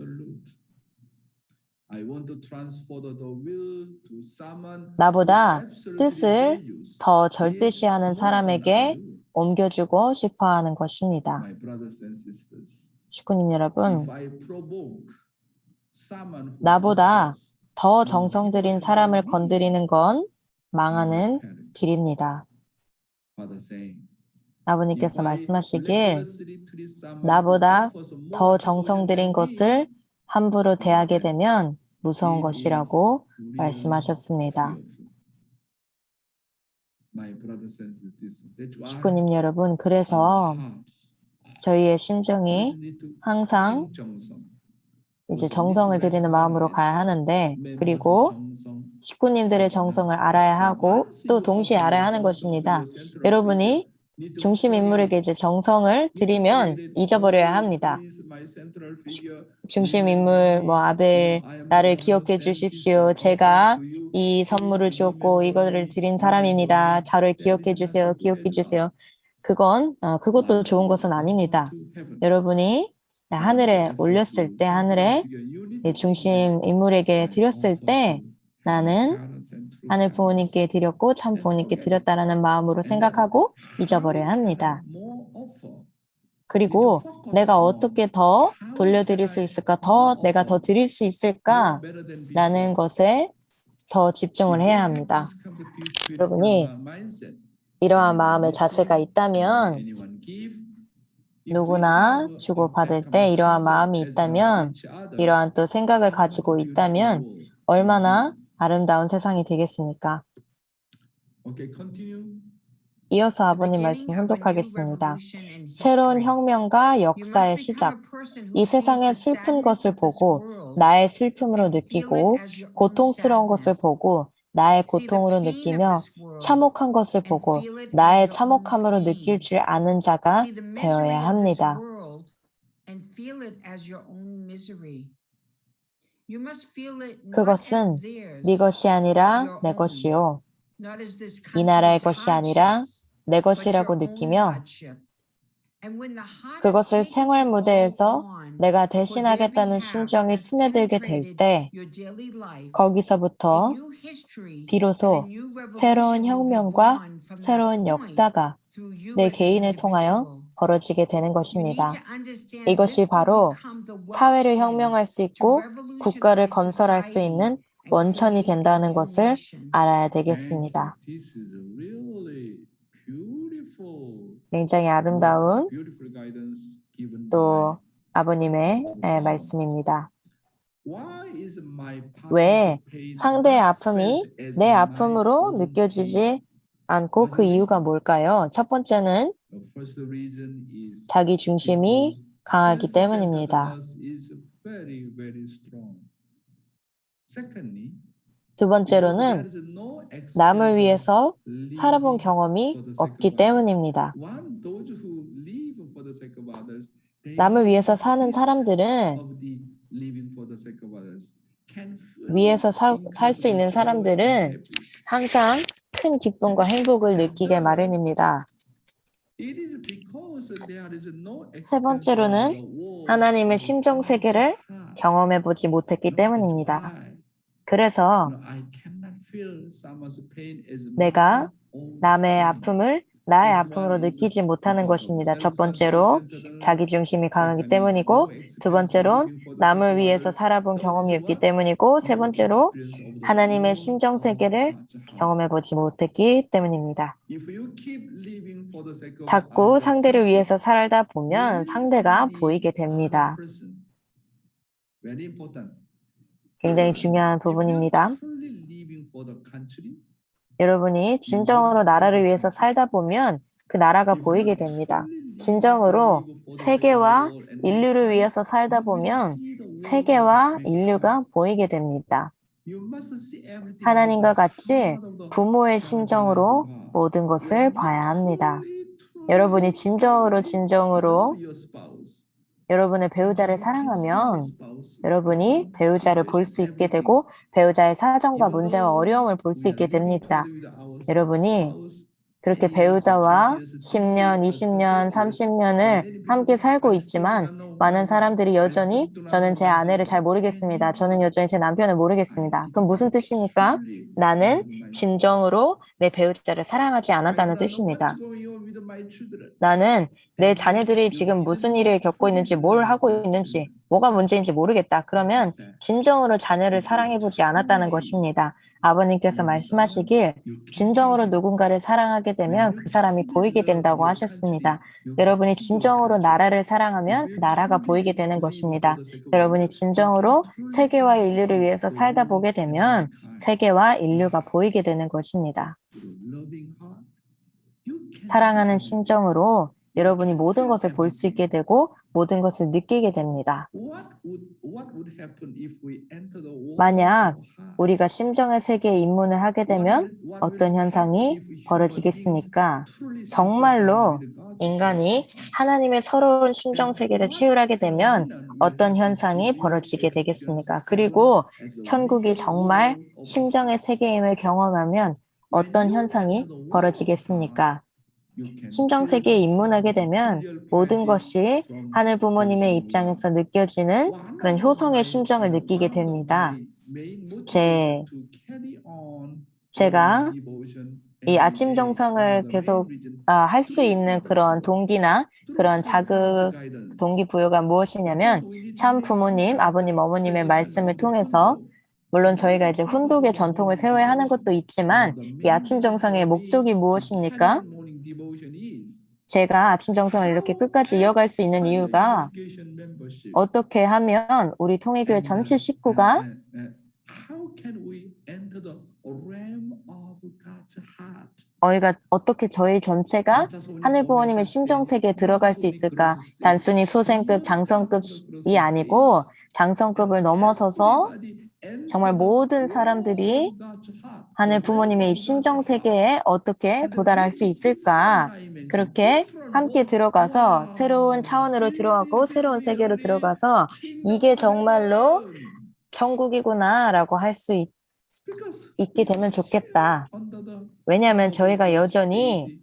나보다 뜻을 더 절대시하는 사람에게 옮겨주고 싶어 하는 것입니다. 식구님 여러분, 나보다 더 정성 들인 사람을 건드리는 건 망하는 길입니다. 아버님께서 말씀하시길 나보다 더 정성 들인 것을 함부로 대하게 되면 무서운 것이라고 말씀하셨습니다. 식구님 여러분, 그래서 저희의 심정이 항상 이제 정성을 들이는 마음으로 가야 하는데 그리고 식구님들의 정성을 알아야 하고 또 동시에 알아야 하는 것입니다. 여러분이 중심 인물에게 이제 정성을 들이면 잊어버려야 합니다. 중심 인물, 뭐 아벨, 나를 기억해 주십시오. 제가 이 선물을 주었고 이거를 드린 사람입니다. 저를 기억해 주세요. 기억해 주세요. 그것도 좋은 것은 아닙니다. 여러분이 하늘에 올렸을 때, 하늘에 중심 인물에게 드렸을 때 나는 하늘 부모님께 드렸고 참 부모님께 드렸다라는 마음으로 생각하고 잊어버려야 합니다. 그리고 내가 어떻게 더 돌려드릴 수 있을까? 내가 더 드릴 수 있을까? 라는 것에 더 집중을 해야 합니다. 여러분이 이러한 마음의 자세가 있다면 누구나 주고받을 때 이러한 마음이 있다면 이러한 또 생각을 가지고 있다면 얼마나 아름다운 세상이 되겠습니까? 이어서 아버님 말씀 혼독하겠습니다. 새로운 혁명과 역사의 시작. 이 세상의 슬픈 것을 보고 나의 슬픔으로 느끼고 고통스러운 것을 보고 나의 고통으로 느끼며 참혹한 것을 보고 나의 참혹함으로 느낄 줄 아는 자가 되어야 합니다. 그것은 네 것이 아니라 내 것이요. 이 나라의 것이 아니라 내 것이라고 느끼며 그것을 생활 무대에서 내가 대신하겠다는 심정이 스며들게 될 때 거기서부터 비로소 새로운 혁명과 새로운 역사가 내 개인을 통하여 벌어지게 되는 것입니다. 이것이 바로 사회를 혁명할 수 있고 국가를 건설할 수 있는 원천이 된다는 것을 알아야 되겠습니다. 굉장히 아름다운 또 아버님의 말씀입니다. 왜 상대의 아픔이 내 아픔으로 느껴지지 않고 그 이유가 뭘까요? 첫 번째는 자기 중심이 강하기 때문입니다. 두 번째로는 남을 위해서 살아본 경험이 없기 때문입니다. 남을 위해서 사는 사람들은 위해서 살 수 있는 사람들은 항상 큰 기쁨과 행복을 느끼게 마련입니다. 세 번째로는 하나님의 심정 세계를 경험해 보지 못했기 때문입니다. 그래서 내가 남의 아픔을 나의 아픔으로 느끼지 못하는 것입니다. 첫 번째로 자기 중심이 강하기 때문이고, 두 번째로 남을 위해서 살아본 경험이 없기 때문이고, 세 번째로 하나님의 심정 세계를 경험해 보지 못했기 때문입니다. 자꾸 상대를 위해서 살다 보면 상대가 보이게 됩니다. 굉장히 중요한 부분입니다. 여러분이 진정으로 나라를 위해서 살다 보면 그 나라가 보이게 됩니다. 진정으로 세계와 인류를 위해서 살다 보면 세계와 인류가 보이게 됩니다. 하나님과 같이 부모의 심정으로 모든 것을 봐야 합니다. 여러분이 진정으로 여러분의 배우자를 사랑하면 여러분이 배우자를 볼 수 있게 되고 배우자의 사정과 문제와 어려움을 볼 수 있게 됩니다. 여러분이 그렇게 배우자와 10년, 20년, 30년을 함께 살고 있지만 많은 사람들이 여전히 저는 제 아내를 잘 모르겠습니다. 저는 여전히 제 남편을 모르겠습니다. 그럼 무슨 뜻입니까? 나는 진정으로 내 배우자를 사랑하지 않았다는 뜻입니다. 나는 내 자녀들이 지금 무슨 일을 겪고 있는지, 뭘 하고 있는지, 뭐가 문제인지 모르겠다. 그러면 진정으로 자녀를 사랑해보지 않았다는 것입니다. 아버님께서 말씀하시길 진정으로 누군가를 사랑하게 되면 그 사람이 보이게 된다고 하셨습니다. 여러분이 진정으로 나라를 사랑하면 나라가 보이게 되는 것입니다. 여러분이 진정으로 세계와 인류를 위해서 살다 보게 되면 세계와 인류가 보이게 되는 것입니다. 사랑하는 심정으로 여러분이 모든 것을 볼 수 있게 되고 모든 것을 느끼게 됩니다. 만약 우리가 심정의 세계에 입문을 하게 되면 어떤 현상이 벌어지겠습니까? 정말로 인간이 하나님의 서러운 심정 세계를 체휼하게 되면 어떤 현상이 벌어지게 되겠습니까? 그리고 천국이 정말 심정의 세계임을 경험하면 어떤 현상이 벌어지겠습니까? 심정 세계에 입문하게 되면 모든 것이 하늘 부모님의 입장에서 느껴지는 그런 효성의 심정을 느끼게 됩니다. 제가 이 아침 정성을 계속 할 수 있는 그런 동기나 그런 자극 동기부여가 무엇이냐면 참 부모님, 아버님, 어머님의 말씀을 통해서 물론 저희가 이제 훈독의 전통을 세워야 하는 것도 있지만 이 아침 정성의 목적이 무엇입니까? 제가 아침 정성을 이렇게 끝까지 이어갈 수 있는 이유가 어떻게 하면 우리 통일교회 전체 식구가 어떻게 저희 전체가 하늘 부모님의 심정 세계에 들어갈 수 있을까? 단순히 소생급, 장성급이 아니고 장성급을 넘어서서 정말 모든 사람들이 하늘 부모님의 이 심정 세계에 어떻게 도달할 수 있을까? 그렇게 함께 들어가서 새로운 차원으로 들어가고 새로운 세계로 들어가서 이게 정말로 천국이구나라고 할 수 있게 되면 좋겠다. 왜냐하면 저희가 여전히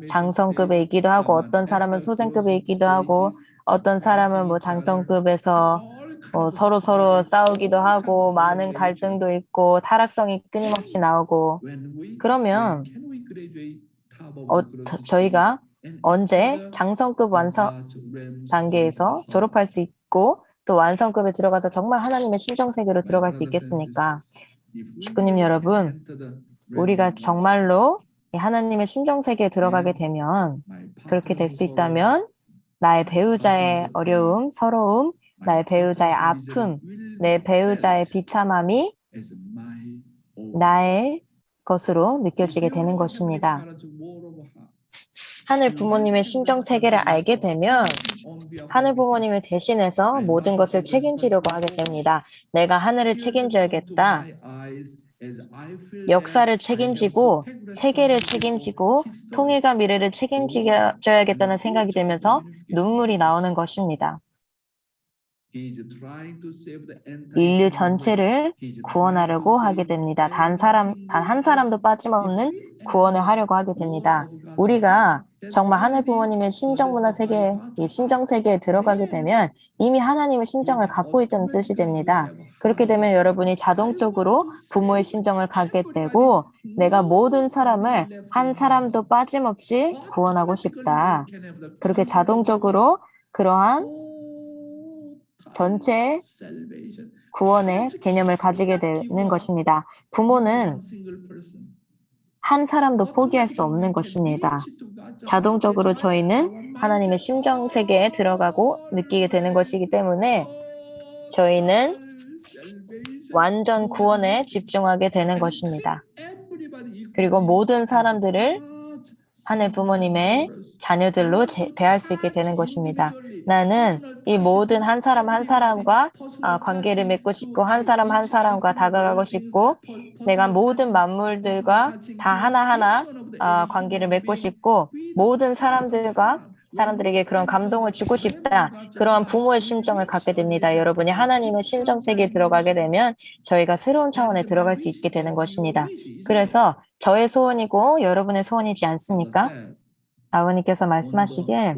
장성급에 있기도 하고 어떤 사람은 소생급에 있기도 하고 어떤 사람은 뭐 장성급에서 서로 싸우기도 하고 많은 갈등도 있고 타락성이 끊임없이 나오고 그러면 저희가 언제 장성급 완성 단계에서 졸업할 수 있고 또 완성급에 들어가서 정말 하나님의 심정 세계로 들어갈 수 있겠습니까? 식구님 여러분, 우리가 정말로 하나님의 심정 세계에 들어가게 되면 그렇게 될 수 있다면 나의 배우자의 어려움, 서러움, 나의 배우자의 아픔, 내 배우자의 비참함이 나의 것으로 느껴지게 되는 것입니다. 하늘 부모님의 심정 세계를 알게 되면 하늘 부모님을 대신해서 모든 것을 책임지려고 하게 됩니다. 내가 하늘을 책임져야겠다. 역사를 책임지고 세계를 책임지고 통일과 미래를 책임져야겠다는 생각이 들면서 눈물이 나오는 것입니다. 인류 전체를 구원하려고 하게 됩니다. 단 한 사람도 빠짐없는 구원을 하려고 하게 됩니다. 우리가 정말 하늘 부모님의 심정 세계에 들어가게 되면 이미 하나님의 심정을 갖고 있다는 뜻이 됩니다. 그렇게 되면 여러분이 자동적으로 부모의 심정을 갖게 되고 내가 모든 사람을 한 사람도 빠짐없이 구원하고 싶다. 그렇게 자동적으로 그러한 전체 구원의 개념을 가지게 되는 것입니다. 부모는 한 사람도 포기할 수 없는 것입니다. 자동적으로 저희는 하나님의 심정 세계에 들어가고 느끼게 되는 것이기 때문에 저희는 완전 구원에 집중하게 되는 것입니다. 그리고 모든 사람들을 하늘 부모님의 자녀들로 대할 수 있게 되는 것입니다. 나는 이 모든 한 사람 한 사람과 관계를 맺고 싶고 한 사람 한 사람과 다가가고 싶고 내가 모든 만물들과 다 하나하나 관계를 맺고 싶고 모든 사람들에게 그런 감동을 주고 싶다. 그러한 부모의 심정을 갖게 됩니다. 여러분이 하나님의 심정 세계에 들어가게 되면 저희가 새로운 차원에 들어갈 수 있게 되는 것입니다. 그래서 저의 소원이고 여러분의 소원이지 않습니까? 아버님께서 말씀하시길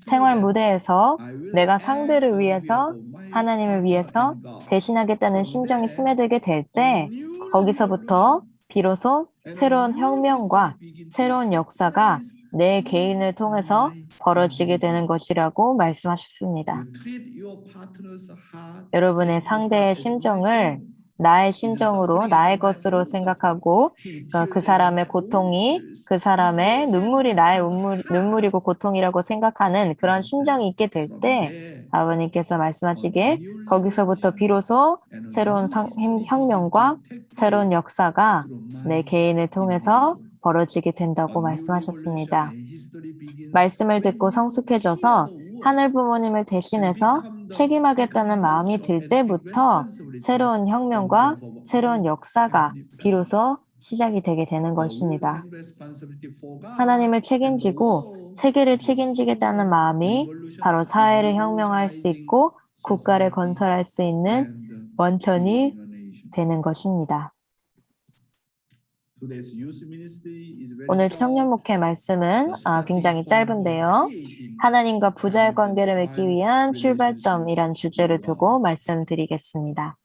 생활 무대에서 내가 상대를 위해서 하나님을 위해서 대신하겠다는 심정이 스며들게 될 때 거기서부터 비로소 새로운 혁명과 새로운 역사가 내 개인을 통해서 벌어지게 되는 것이라고 말씀하셨습니다. 여러분의 상대의 심정을 나의 심정으로 나의 것으로 생각하고 그 사람의 고통이 그 사람의 눈물이 나의 눈물이고 고통이라고 생각하는 그런 심정이 있게 될 때 아버님께서 말씀하시기에 거기서부터 비로소 새로운 혁명과 새로운 역사가 내 개인을 통해서 벌어지게 된다고 말씀하셨습니다. 말씀을 듣고 성숙해져서 하늘 부모님을 대신해서 책임하겠다는 마음이 들 때부터 새로운 혁명과 새로운 역사가 비로소 시작이 되게 되는 것입니다. 하나님을 책임지고 세계를 책임지겠다는 마음이 바로 사회를 혁명할 수 있고 국가를 건설할 수 있는 원천이 되는 것입니다. 오늘 청년 목회 말씀은 굉장히 짧은데요. 하나님과 부자의 관계를 맺기 위한 출발점이란 주제를 두고 말씀드리겠습니다.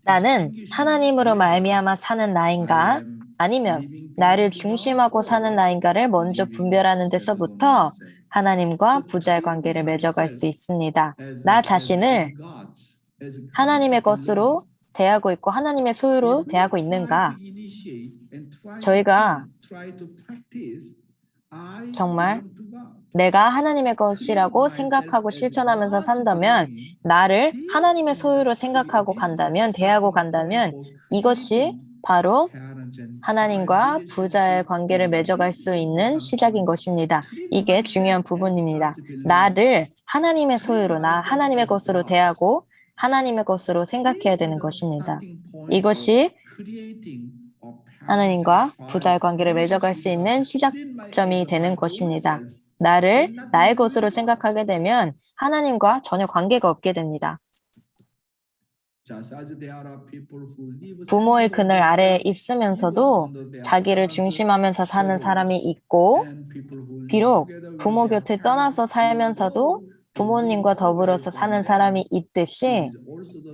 나는 하나님으로 말미암아 사는 나인가 아니면 나를 중심하고 사는 나인가를 먼저 분별하는 데서부터 하나님과 부자의 관계를 맺어갈 수 있습니다. 나 자신을 하나님의 것으로 대하고 있고 하나님의 소유로 대하고 있는가? 저희가 정말 내가 하나님의 것이라고 생각하고 실천하면서 산다면, 나를 하나님의 소유로 생각하고 간다면, 대하고 간다면 이것이 바로 하나님과 부자의 관계를 맺어갈 수 있는 시작인 것입니다. 이게 중요한 부분입니다. 나를 하나님의 소유로, 나 하나님의 것으로 대하고 하나님의 것으로 생각해야 되는 것입니다. 이것이 하나님과 부자의 관계를 맺어갈 수 있는 시작점이 되는 것입니다. 나를 나의 것으로 생각하게 되면 하나님과 전혀 관계가 없게 됩니다. 부모의 그늘 아래에 있으면서도 자기를 중심하면서 사는 사람이 있고, 비록 부모 곁을 떠나서 살면서도 부모님과 더불어서 사는 사람이 있듯이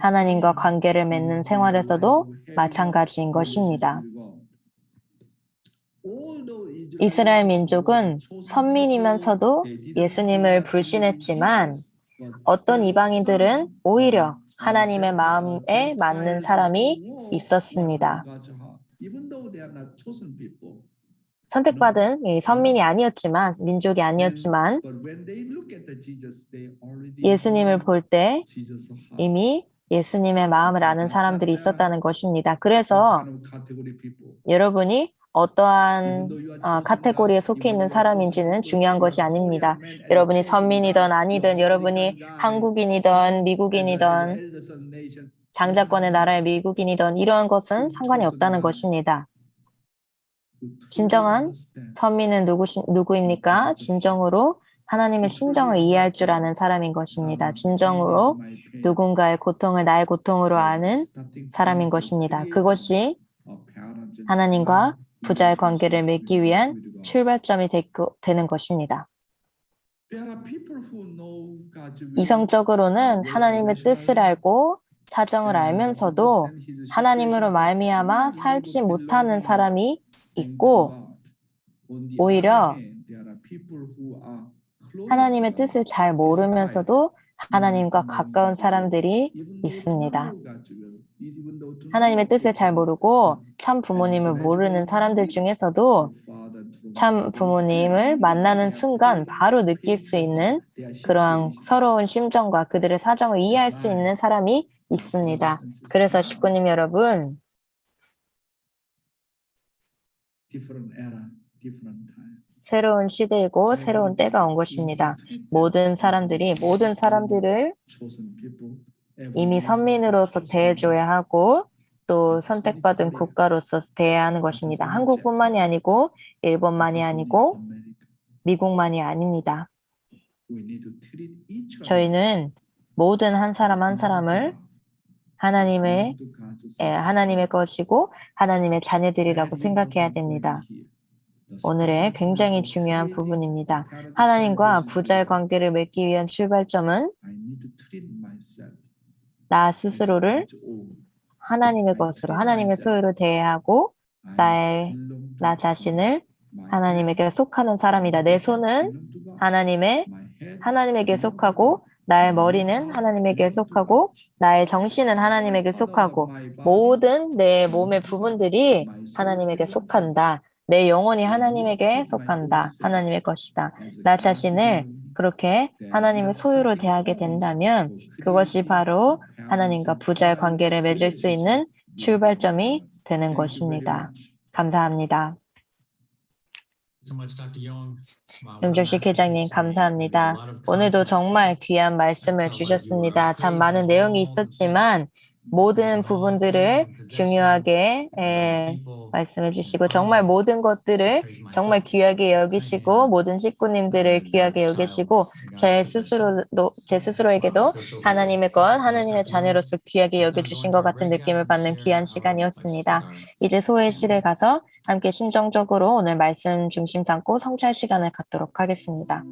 하나님과 관계를 맺는 생활에서도 마찬가지인 것입니다. 이스라엘 민족은 선민이면서도 예수님을 불신했지만 어떤 이방인들은 오히려 하나님의 마음에 맞는 사람이 있었습니다. 선택받은 선민이 아니었지만, 민족이 아니었지만 예수님을 볼 때 이미 예수님의 마음을 아는 사람들이 있었다는 것입니다. 그래서 여러분이 어떠한 카테고리에 속해 있는 사람인지는 중요한 것이 아닙니다. 여러분이 선민이든 아니든, 여러분이 한국인이든 미국인이든 장자권의 나라의 미국인이든 이러한 것은 상관이 없다는 것입니다. 진정한 선민은 누구입니까? 진정으로 하나님의 심정을 이해할 줄 아는 사람인 것입니다. 진정으로 누군가의 고통을 나의 고통으로 아는 사람인 것입니다. 그것이 하나님과 부자의 관계를 맺기 위한 출발점이 되는 것입니다. 이성적으로는 하나님의 뜻을 알고 사정을 알면서도 하나님으로 말미암아 살지 못하는 사람이 있고, 오히려 하나님의 뜻을 잘 모르면서도 하나님과 가까운 사람들이 있습니다. 하나님의 뜻을 잘 모르고 참 부모님을 모르는 사람들 중에서도 참 부모님을 만나는 순간 바로 느낄 수 있는 그러한 서러운 심정과 그들의 사정을 이해할 수 있는 사람이 있습니다. 그래서 식구님 여러분, 새로운 시대이고 새로운 때가 온 것입니다. 모든 사람들을 이미 선민으로서 대해줘야 하고 또 선택받은 국가로서 대해야 하는 것입니다. 한국뿐만이 아니고 일본만이 아니고 미국만이 아닙니다. 저희는 모든 한 사람 한 사람을 하나님의 것이고 하나님의 자녀들이라고 생각해야 됩니다. 오늘의 굉장히 중요한 부분입니다. 하나님과 부자의 관계를 맺기 위한 출발점은 나 스스로를 하나님의 것으로, 하나님의 소유로 대하고 나 자신을 하나님에게 속하는 사람이다. 내 손은 하나님에게 속하고, 나의 머리는 하나님에게 속하고, 나의 정신은 하나님에게 속하고, 모든 내 몸의 부분들이 하나님에게 속한다. 내 영혼이 하나님에게 속한다. 하나님의 것이다. 나 자신을 그렇게 하나님의 소유로 대하게 된다면 그것이 바로 하나님과 부자의 관계를 맺을 수 있는 출발점이 되는 것입니다. 감사합니다. 김종식 회장님 감사합니다. 오늘도 정말 귀한 말씀을 주셨습니다. 참 많은 내용이 있었지만 모든 부분들을 중요하게 말씀해 주시고 정말 모든 것들을 정말 귀하게 여기시고 모든 식구님들을 귀하게 여기시고 제 스스로에게도 하나님의 것, 하나님의 자녀로서 귀하게 여겨주신 것 같은 느낌을 받는 귀한 시간이었습니다. 이제 소회실에 가서 함께 심정적으로 오늘 말씀 중심 삼고 성찰 시간을 갖도록 하겠습니다.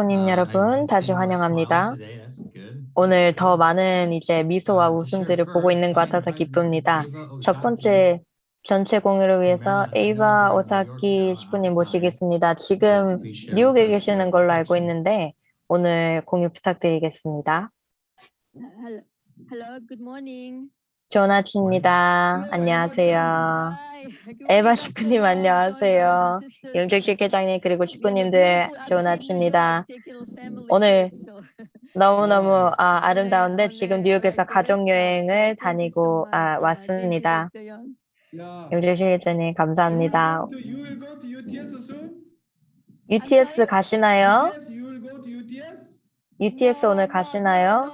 식구님 여러분, 다시 환영합니다. 오늘 더 많은 이제 미소와 웃음들을 보고 있는 것 같아서 기쁩니다. 첫 번째 전체 공유를 위해서 에이바 오사키 식구님 모시겠습니다. 지금 뉴욕에 계시는 걸로 알고 있는데 오늘 공유 부탁드리겠습니다. Hello, good morning. 좋은 아침입니다. 안녕하세요. 에바 식구님 안녕하세요. 영택식 회장님 그리고 식구님들 좋은 아침입니다. 오늘 너무너무 아름다운데 지금 뉴욕에서 가족여행을 다니고 왔습니다. 영택식 회장님 감사합니다. You will go to UTS soon? UTS 가시나요? You will go to UTS? UTS 오늘 가시나요?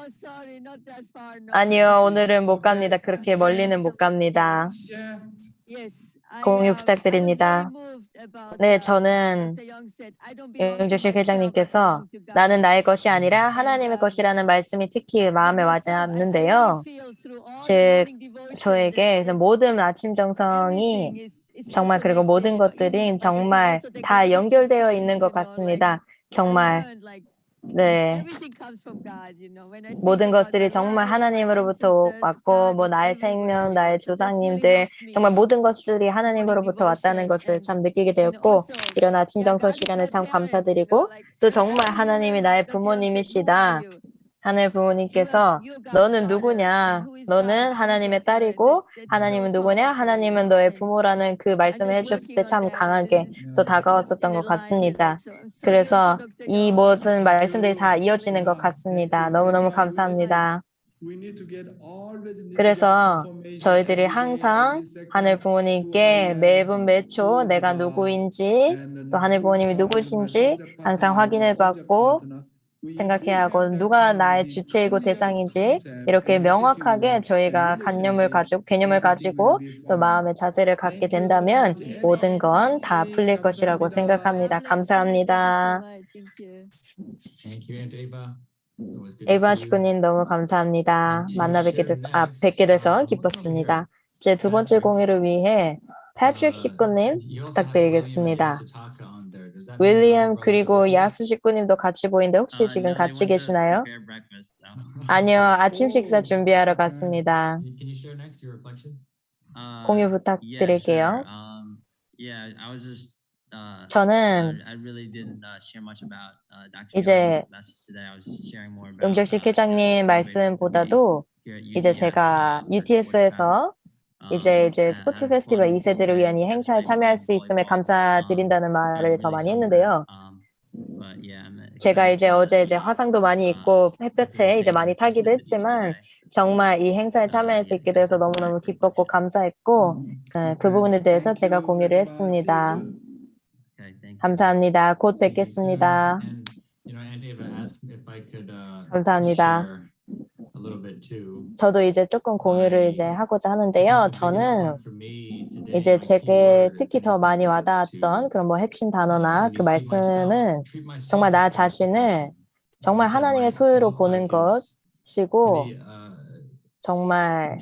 아니요, 오늘은 못 갑니다. 그렇게 멀리는 못 갑니다. 공유 부탁드립니다. 네, 저는 영조식 회장님께서 나는 나의 것이 아니라 하나님의 것이라는 말씀이 특히 마음에 와닿는데요. 저에게 모든 아침 정성이 정말 그리고 모든 것들이 정말 다 연결되어 있는 것 같습니다. 정말 네. 모든 것들이 정말 하나님으로부터 왔고 뭐 나의 생명, 나의 조상님들 정말 모든 것들이 하나님으로부터 왔다는 것을 참 느끼게 되었고 이런 아침 정서 시간을 참 감사드리고 또 정말 하나님이 나의 부모님이시다. 하늘 부모님께서 너는 누구냐? 너는 하나님의 딸이고 하나님은 누구냐? 하나님은 너의 부모라는 그 말씀을 해주셨을 때 참 강하게 또 다가왔었던 것 같습니다. 그래서 이 모든 말씀들이 다 이어지는 것 같습니다. 너무너무 감사합니다. 그래서 저희들이 항상 하늘 부모님께 매분 매초 내가 누구인지 또 하늘 부모님이 누구신지 항상 확인해 받고 생각해야 하고 누가 나의 주체이고 대상인지 이렇게 명확하게 저희가 개념을 가지고 또 마음의 자세를 갖게 된다면 모든 건 다 풀릴 것이라고 생각합니다. 감사합니다. 에이바 식구님 너무 감사합니다. 뵙게 돼서 기뻤습니다. 제 두 번째 공유를 위해 패트릭 식구님 부탁드리겠습니다. 윌리엄 그리고 야수 식구님도 같이 보이는데 혹시 지금 같이 계시나요? 아니요, 아침 식사 준비하러 갔습니다. 공유 부탁드릴게요. 저는 이제 용적식 회장님 말씀보다도 이제 제가 UTS에서 이제 스포츠 페스티벌 2세들을 위한 이 행사에 참여할 수 있음에 감사드린다는 말을 더 많이 했는데요. 제가 어제 화상도 많이 입고 햇볕에 이제 많이 타기도 했지만 정말 이 행사에 참여할 수 있게 돼서 너무너무 기뻤고 감사했고 그 부분에 대해서 제가 공유를 했습니다. 감사합니다. 곧 뵙겠습니다. 감사합니다. 저도 이제 조금 공유를 하고자 하는데요. 저는 이제 제게 특히 더 많이 와닿았던 그런 뭐 핵심 단어나 그 말씀은 정말 나 자신을 정말 하나님의 소유로 보는 것이고 정말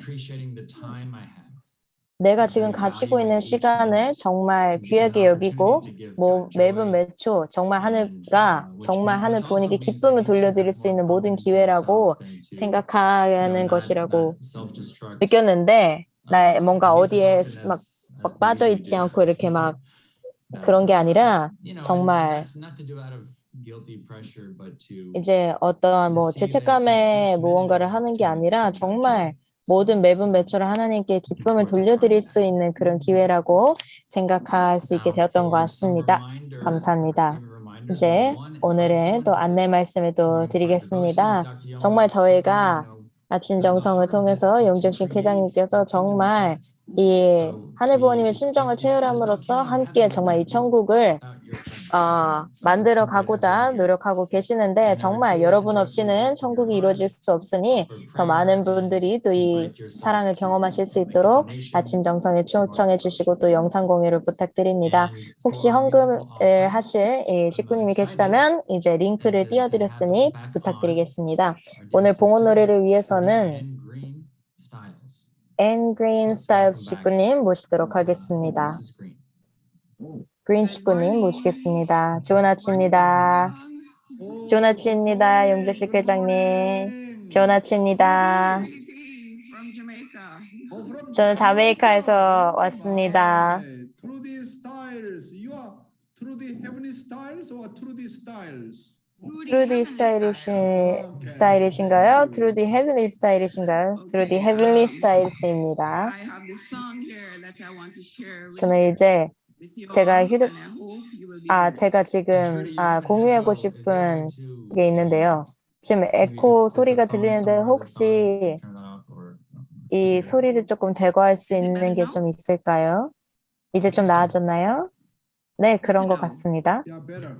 내가 지금 가지고 있는 시간을 정말 귀하게 여기고 뭐 매분 매초 정말 하늘 부모님께 기쁨을 돌려드릴 수 있는 모든 기회라고 생각하는 것이라고 느꼈는데 나 뭔가 어디에 막 빠져 있지 않고 이렇게 막 그런 게 아니라 정말 이제 어떠한 뭐 죄책감에 무언가를 하는 게 아니라 정말 모든 매분 매초를 하나님께 기쁨을 돌려드릴 수 있는 그런 기회라고 생각할 수 있게 되었던 것 같습니다. 감사합니다. 이제 오늘은 또 안내 말씀을 또 드리겠습니다. 정말 저희가 아침 정성을 통해서 용정식 회장님께서 정말 이 하늘 부모님의 심정을 체험함으로써 함께 정말 이 천국을 만들어 가고자 노력하고 계시는데 정말 여러분 없이는 천국이 이루어질 수 없으니 더 많은 분들이 또 이 사랑을 경험하실 수 있도록 아침 정성에 초청해 주시고 또 영상 공유를 부탁드립니다. 혹시 헌금을 하실 식구님이 계시다면 이제 링크를 띄워드렸으니 부탁드리겠습니다. 오늘 봉헌 노래를 위해서는 앤 그린 스타일스 식구님 모시도록 하겠습니다. 그린 식구님 모시겠습니다. 좋은 아침입니다. 좋은 아침입니다, 용재식 회장님. 좋은 아침입니다. From Jamaica. 저는 자메이카에서 왔습니다. Trudy Styles. You are Trudy Heavenly Styles or Trudy Styles? 트루디 스타일이신가요? 트루디 헤블리 스타일이신가요? 트루디 헤블리 스타일스입니다. I have this song here that I want to share with 저는 이제 you 제가 all, 휴대 and I hope you will be 제가 지금 공유하고 싶은 게 있는데요. 지금 에코 소리가 들리는데 혹시 이 소리를 조금 제거할 수 있는 게 좀 있을까요? 이제 좀 나아졌나요? 네, 그런 것 같습니다. Yeah, better.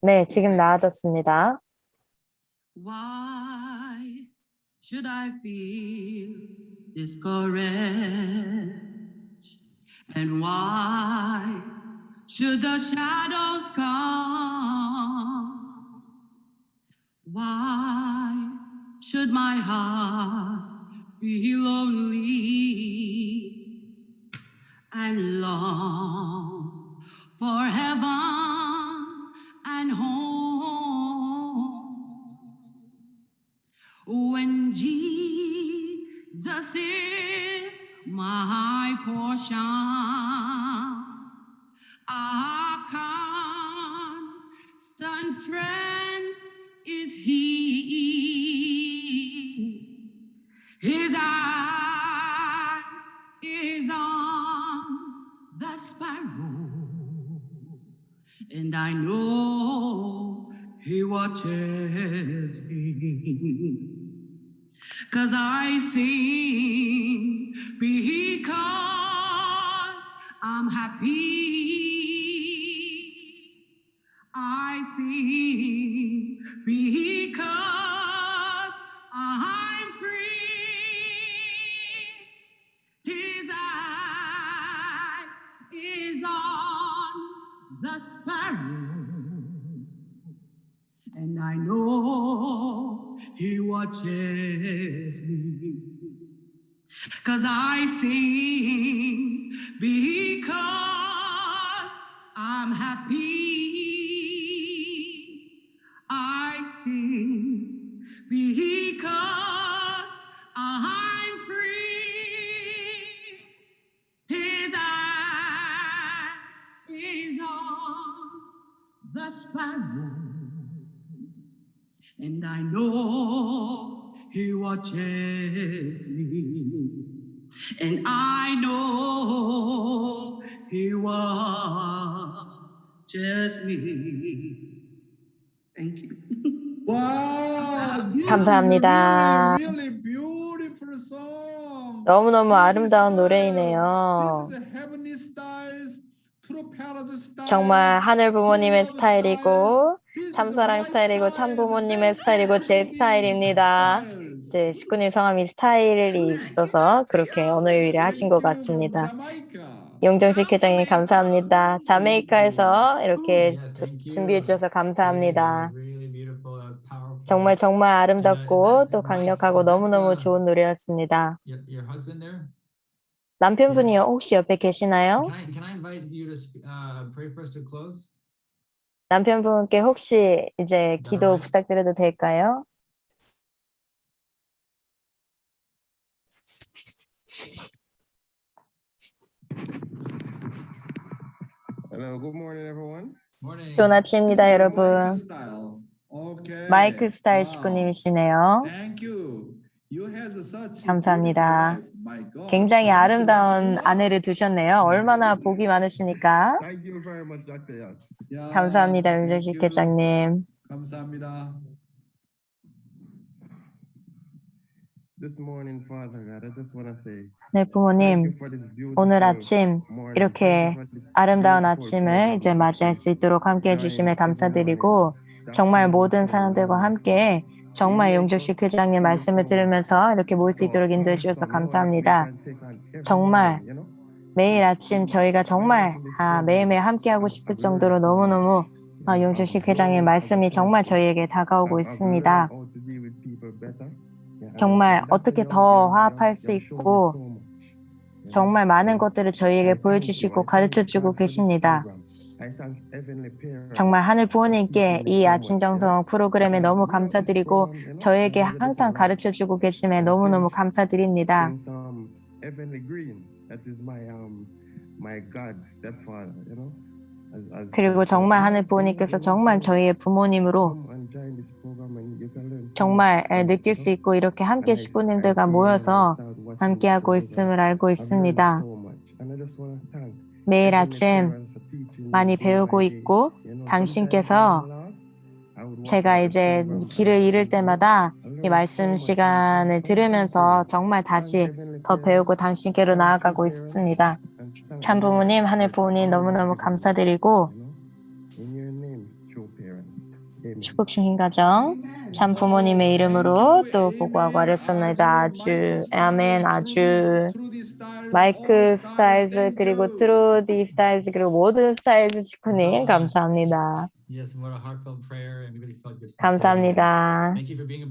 네, 지금 나아졌습니다. Why should I feel discouraged? And why should the shadows come? Why should my heart feel lonely and long for heaven and home? When Jesus is my portion, a constant friend is He. His eye is on the sparrow, and I know He watches me. 'Cause I sing because I'm happy. I sing because I'm free. His eye is on the sparrow, and I know He watches me. 'Cause I sing because I'm happy. I sing because I'm free. His eye is on the sparrow, and I know He watches me, and I know He watches me. Thank you. Wow, this 감사합니다. is really beautiful song. 너무너무 Trudy 아름다운 Styles. 노래이네요. This is Heavenly Styles, True Paradise Styles, 정말 하늘 부모님의 True Love 스타일이고 Styles. This is 참사랑 my 스타일이고 style. 참 부모님의 Thank 스타일이고 제 you, 스타일입니다. Styles. 네, 식구님 성함이 스타일이 있어서 그렇게 언어 유희를 하신 것 Thank you from 같습니다. Jamaica. 용정식 회장님 감사합니다. 자메이카에서 이렇게 Yeah, thank you. 준비해 주셔서 감사합니다. Really beautiful. That was powerful. 정말 정말 아름답고 또 Mike, 강력하고 is that, 너무너무 좋은 노래였습니다. your husband there? 남편분이요, 혹시 옆에 계시나요? Can I invite you to pray for us to close? 남편분께 혹시 이제 that 기도 right? 부탁드려도 될까요? Hello, good morning, everyone. Morning. 좋은 아침입니다, This is 여러분. Mike style. Okay. 마이크 스타일 Wow. 식구님이시네요. Thank you. You have such a 감사합니다. beautiful wife. My God. 굉장히 So much 아름다운 love. 아내를 두셨네요. 얼마나 복이 많으십니까? Thank you very much, Dr. Young. Yeah, 감사합니다, thank 윤정식 you. 회장님. 감사합니다. This morning, Father God, I just want to say 네, thank 부모님, you for this beautiful 오늘 아침 morning. 이렇게 Thank you for this 아름다운 beautiful 아침을 program. 이제 맞이할 수 있도록 함께 해주심에 감사드리고 정말 모든 사람들과 함께 정말 용적식 회장님 말씀을 들으면서 이렇게 모일 수 있도록 인도해 주셔서 감사합니다. 정말 매일 아침 저희가 정말 매일매일 함께하고 싶을 정도로 너무너무 용적식 회장의 말씀이 정말 저희에게 다가오고 있습니다. 정말 어떻게 더 화합할 수 있고 정말 많은 것들을 저희에게 보여주시고 가르쳐주고 계십니다. 정말 하늘 부모님께 이 아침 정성 프로그램에 너무 감사드리고 저에게 항상 가르쳐주고 계심에 너무너무 감사드립니다. 그리고 정말 하늘 부모님께서 정말 저희의 부모님으로 정말 느낄 수 있고 이렇게 함께 식구님들과 모여서 함께하고 있음을 알고 있습니다. 매일 아침 많이 배우고 있고 당신께서 제가 이제 길을 잃을 때마다 이 말씀 시간을 들으면서 정말 다시 더 배우고 당신께로 나아가고 있습니다. 참 부모님, 하늘 부모님 너무너무 감사드리고 축복 중인 가정 참 부모님의 이름으로 또 보고하고 하렸습니다. 아주 아멘. 아주 마이크 스타일즈 그리고 트루디 스타일즈 그리고 모든 스타일즈 식구님 감사합니다. 감사합니다.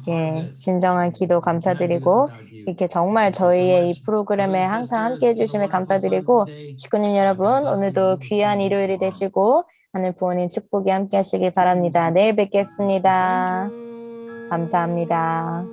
예, 진정한 기도 감사드리고 이렇게 정말 저희의 이 프로그램에 항상 함께 해주심에 감사드리고 식구님 여러분 오늘도 귀한 일요일이 되시고 하늘 부모님 축복이 함께 하시길 바랍니다. 내일 뵙겠습니다. 감사합니다.